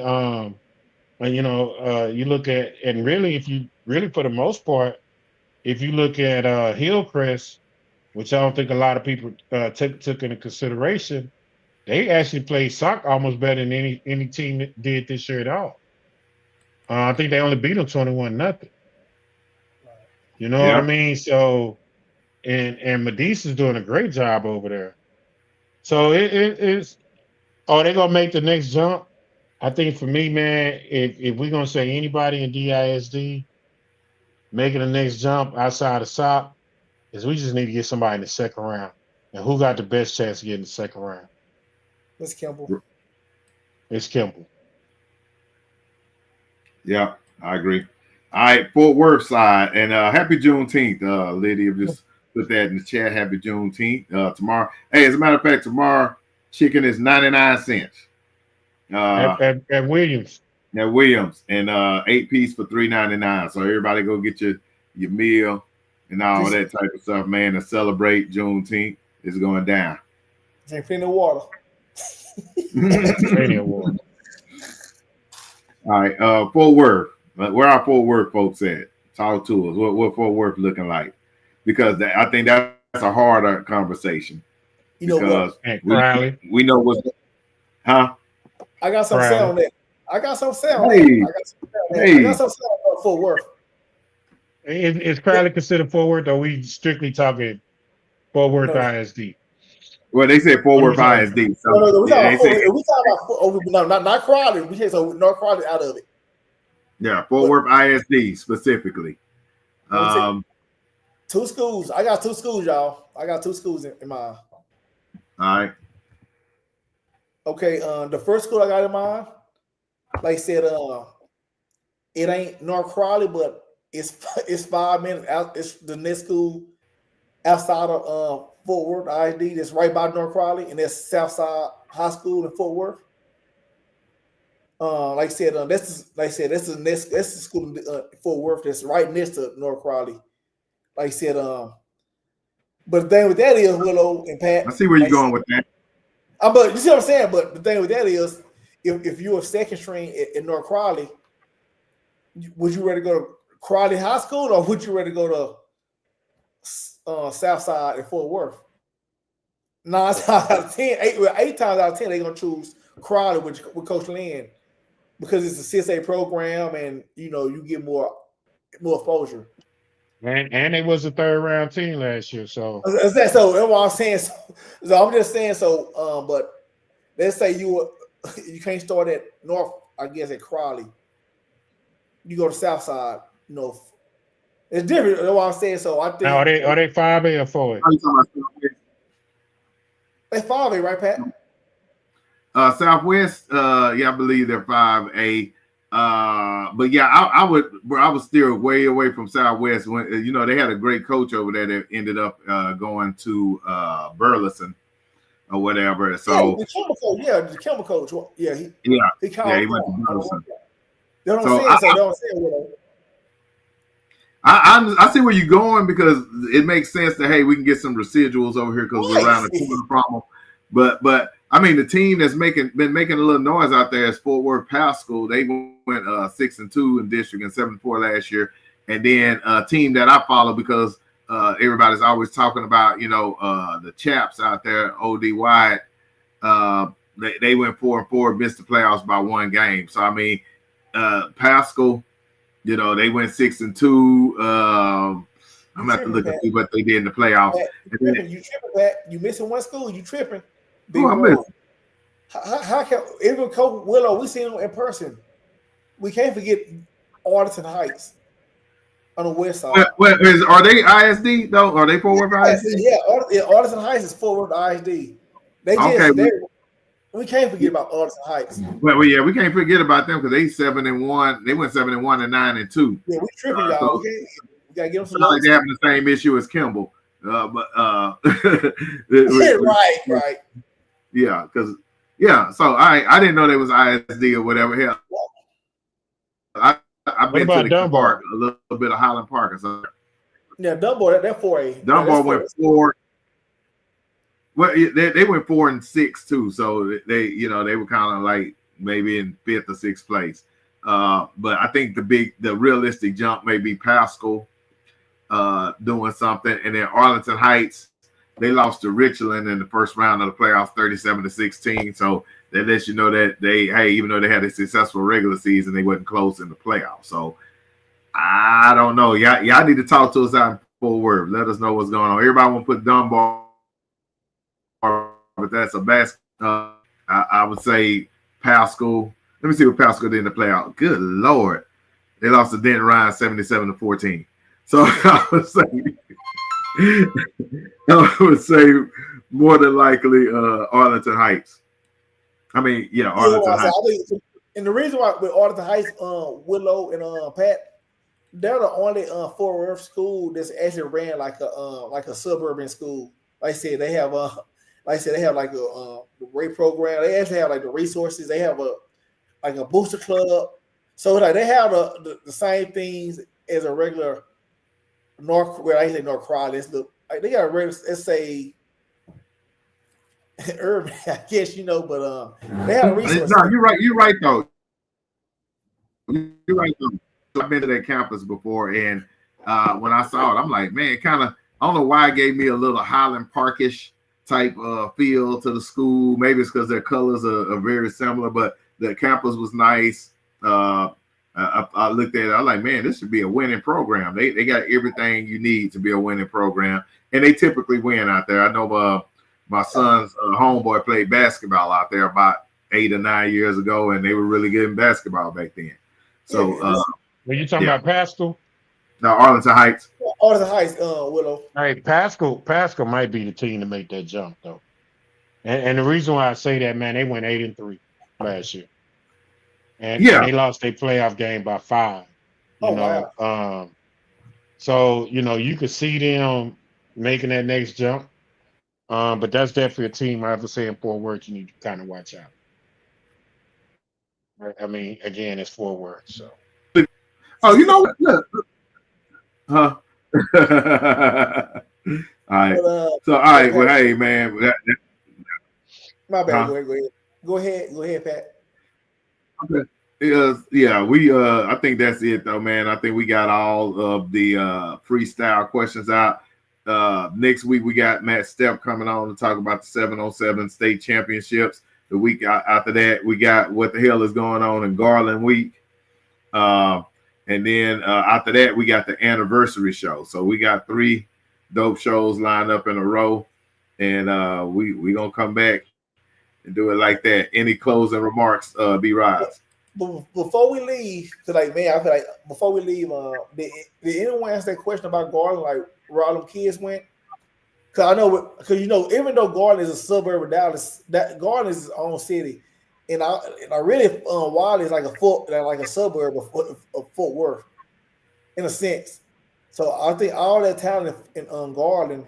And you look at, and really, if you really, for the most part, if you look at Hillcrest, which I don't think a lot of people took into consideration, they actually played soccer almost better than any team that did this year at all. I think they only beat them 21-0. You know what I mean? So, and Medesa's doing a great job over there. So it's, they're gonna make the next jump. I think for me, man, if we're gonna say anybody in DISD making the next jump outside of SOC, is we just need to get somebody in the second round. And who got the best chance to get in the second round? It's Kimball. It's Kimball. Yeah, I agree. All right, Fort Worth side, and happy Juneteenth, Lydia. Just put that in the chat. Happy Juneteenth. Tomorrow. Hey, as a matter of fact, tomorrow chicken is 99 cents. At Williams. At Williams, and 8-piece for $3.99. So everybody go get your meal and all that type of stuff, man, to celebrate Juneteenth. It's going down. Drink plenty of water. Plenty of water. All right, Fort Worth. Where are Fort Worth folks at? Talk to us. What Fort Worth looking like? Because I think that's a harder conversation. You know what? We know what's, huh? I got some sound on that. I got some sound. Hey. I got some sound on Fort Worth. Is Crowley considered Fort Worth, or are we strictly talking Fort Worth ISD? Well, they said Fort Worth ISD. So we talking about not Crowley. We say so North Crowley out of it. Yeah, Fort Worth ISD specifically. Two schools. I got two schools, y'all. I got two schools in mind. All right. Okay, the first school I got in mind, like I said, it ain't North Crowley, but it's 5 minutes out. It's the next school outside of Fort Worth, ISD. That's right by North Crowley, and that's Southside High School in Fort Worth. Like I said, that's the school in Fort Worth that's right next to North Crowley. Like I said, but the thing with that is Willow and Pat. I see where you're going with that. But you see what I'm saying? But the thing with that is, if you're a second string at North Crowley, would you rather go to Crowley High School or would you rather go to Southside and Fort Worth? 9 times out of 10, 8 times out of 10, they're gonna choose Crowley with Coach Lynn because it's a 6A program and you get more exposure. And they was a 3rd-round team last year, so that's what I'm saying. So I'm just saying. So, but let's say you can't start at North, I guess at Crowley. You go to Southside. It's different. That's what I'm saying. So I think are they 5A or 4A? They 5A, right, Pat? Southwest. Yeah, I believe they're 5A. But yeah, I would steer way away from Southwest when they had a great coach over there that ended up going to Burleson or whatever. So the chemical coach. Yeah, he went to Burleson. You know what I'm saying? Don't say it. I see where you're going because it makes sense that hey, we can get some residuals over here because we're around the corner from them. But I mean, the team that's been making a little noise out there is Fort Worth Pascal. They went 6-2 in district and 7-4 last year. And then a team that I follow because everybody's always talking about the chaps out there, OD Wide. They went 4-4, missed the playoffs by 1 game. So I mean, Pascal, they went 6-2. I'm gonna have to look and see what they did in the playoffs. You tripping, Pat. You missing one school, you tripping. How can even Coach Willow? We seen him in person. We can't forget Arlington Heights on the west side. Are they ISD though? Are they Fort Worth ISD? Yeah, Arlington Heights is Fort Worth ISD. We can't forget about Arlington Heights. Well, yeah, we can't forget about them because they 7-1. They went 7-1 and 9-2. Yeah, we tripping, y'all. Okay, we gotta get them some. Like they're having the same issue as Kimball. Right. Yeah, because so I didn't know they was ISD or whatever. Hell, I've been to the Dunbar, a little bit of Highland Park or something. Yeah, Dunbar, that 4A. Dunbar went 4. Well, they went 4 and 6 too, so they were kind of like maybe in 5th or 6th place. But I think the realistic jump may be Pascal doing something, and then Arlington Heights. They lost to Richland in the first round of the playoffs, 37-16. So that lets you know that even though they had a successful regular season, they wasn't close in the playoffs. So I don't know. Y'all need to talk to us out in Fort Worth. Let us know what's going on. Everybody want to put Dunbar, but that's a basketball. I would say Pascal. Let me see what Pascal did in the playoff. Good Lord. They lost to Denton Ryan 77-14. So I would say more than likely Arlington Heights. Arlington Heights. And the reason why with Arlington Heights, Willow and Pat, they're the only Fort Worth school that's actually ran like a suburban school. Like I said, they have like a great program. They actually have like the resources. They have a booster club. So like they have the same things as a regular North Crowley. They got a regular, let's say urban, I guess but they have a resource. No, you're right though. You're right though. I've been to that campus before, and when I saw it, I'm like, man, kind of. I don't know why it gave me a little Highland Parkish type feel to the school. Maybe it's because their colors are very similar, but the campus was nice. I looked at it. I'm like, man, this should be a winning program. They got everything you need to be a winning program, and they typically win out there. I know my son's homeboy played basketball out there about 8 or 9 years ago, and they were really good in basketball back then. So, when you talking about Pascal? No, Arlington Heights. Arlington Heights, Willow. Hey, Pascal might be the team to make that jump, though. And the reason why I say that, man, they went 8-3 last year, and Yeah. they lost their playoff game by 5. Wow. So you could see them making that next jump. But that's definitely a team I have to say in Fort Worth you need to kind of watch out. I mean, again, it's Fort Worth, so. Oh, you know what? Look. Huh? All right. So, all right. Well, hey, man. My bad. Go ahead, Pat. Okay. Yeah, I think that's it though, man. I think we got all of the freestyle questions out. Next week we got Matt Stepp coming on to talk about the 7-on-7 state championships. The week after that, we got what the hell is going on in Garland week. And then after that, we got the anniversary show. So we got 3 dope shows lined up in a row. And we gonna come back and do it like that. Any closing remarks, B-Rise? Before we leave, cause like man, I feel like before we leave, did anyone ask that question about Garland, like where all them kids went? Cause I know, even though Garland is a suburb of Dallas, that Garland is its own city, and I really Wiley is like a suburb of Fort Worth, in a sense. So I think all that talent in Garland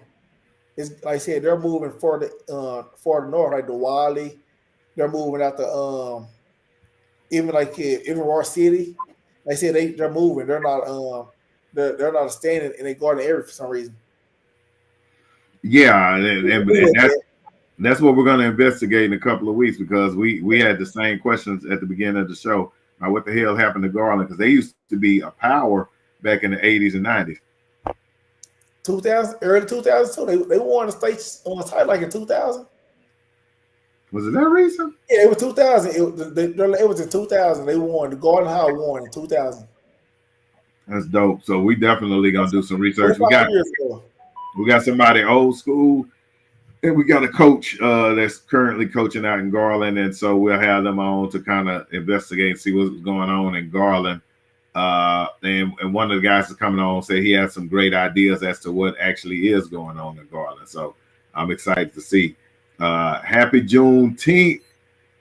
is, like I said, they're moving further north, like the Wiley. They're moving out the even Roar City. Like I said, they're moving. They're not standing in a Garden area for some reason. Yeah, and that's what we're going to investigate in a couple of weeks, because we had the same questions at the beginning of the show. Now, what the hell happened to Garland? Because they used to be a power back in the 80s and 90s. Early 2002, they won the state title like in 2000. Was it that recent? Yeah, it was 2000. It was in 2000. They won. The Garden High won in 2000. That's dope. So we definitely gonna do some research. We got somebody old school, and we got a coach that's currently coaching out in Garland, and so we'll have them on to kind of investigate and see what's going on in Garland. And one of the guys is coming on said he has some great ideas as to what actually is going on in Garland. So I'm excited to see. Happy Juneteenth,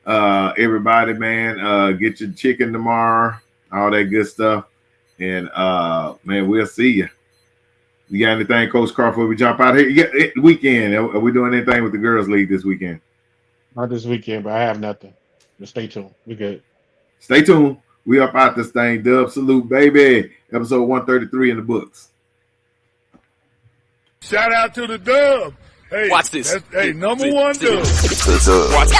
everybody, man. Get your chicken tomorrow, all that good stuff. And man, we'll see you. You got anything, Coach Carr, before we jump out here? Yeah, weekend. Are we doing anything with the girls' league this weekend? Not this weekend, but I have nothing. Just stay tuned. We good. Stay tuned. We up out this thing. Dub salute, baby. Episode 133 in the books. Shout out to the Dub. Hey, watch this. Hey, number one Dub. Watch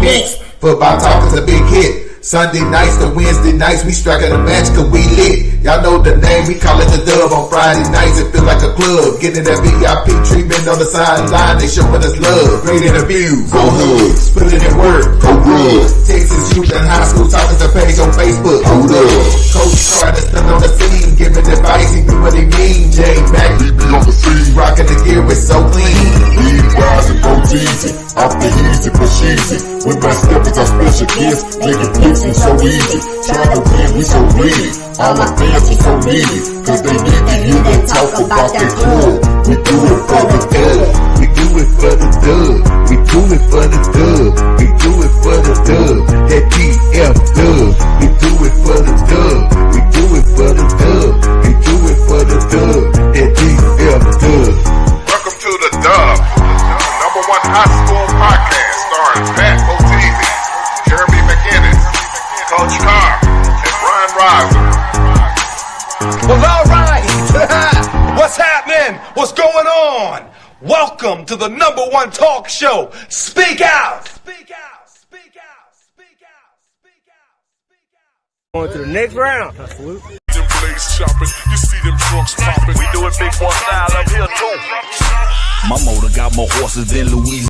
Next, football talk is a big hit. Sunday nights to Wednesday nights, we striking a match cause we lit. Y'all know the name, we call it the Dub. On Friday nights, it feel like a club. Getting that VIP treatment on the sideline, they showing us love. Great interviews, go hood, spilling it work, go good. Texas youth and high school talking to page on Facebook, hold up. Coach Carter still on the scene, giving advice, he do what he mean. Jay Mack, he be on the scene, rocking the gear, it's so clean. We rise and go easy, off the easy, push easy. With my steppers, our special gifts, making fixing so easy. Trying to win, we so greedy. All my fans are so needy, cause they need to hear them talk about their club. We do it for the dub. We do it for the dub. We do it for the dub. We do it for the dub. That DF dub. We do it for the dub. We do it for the dub. We do it for the dub. That DF dub. Welcome to the Dub, number one high school podcast starring Pat Botese, Jeremy McInnes, Coach Carr, and Brian Riser. Well, all right. What's happening? What's going on? Welcome to the number one talk show. Speak out. Speak out. Speak out. Speak out. Speak out. Speak out. On to the next round. Them blades chopping, you see them trunks popping. We do it big boy style up here too. My motor got more horses than Louisiana.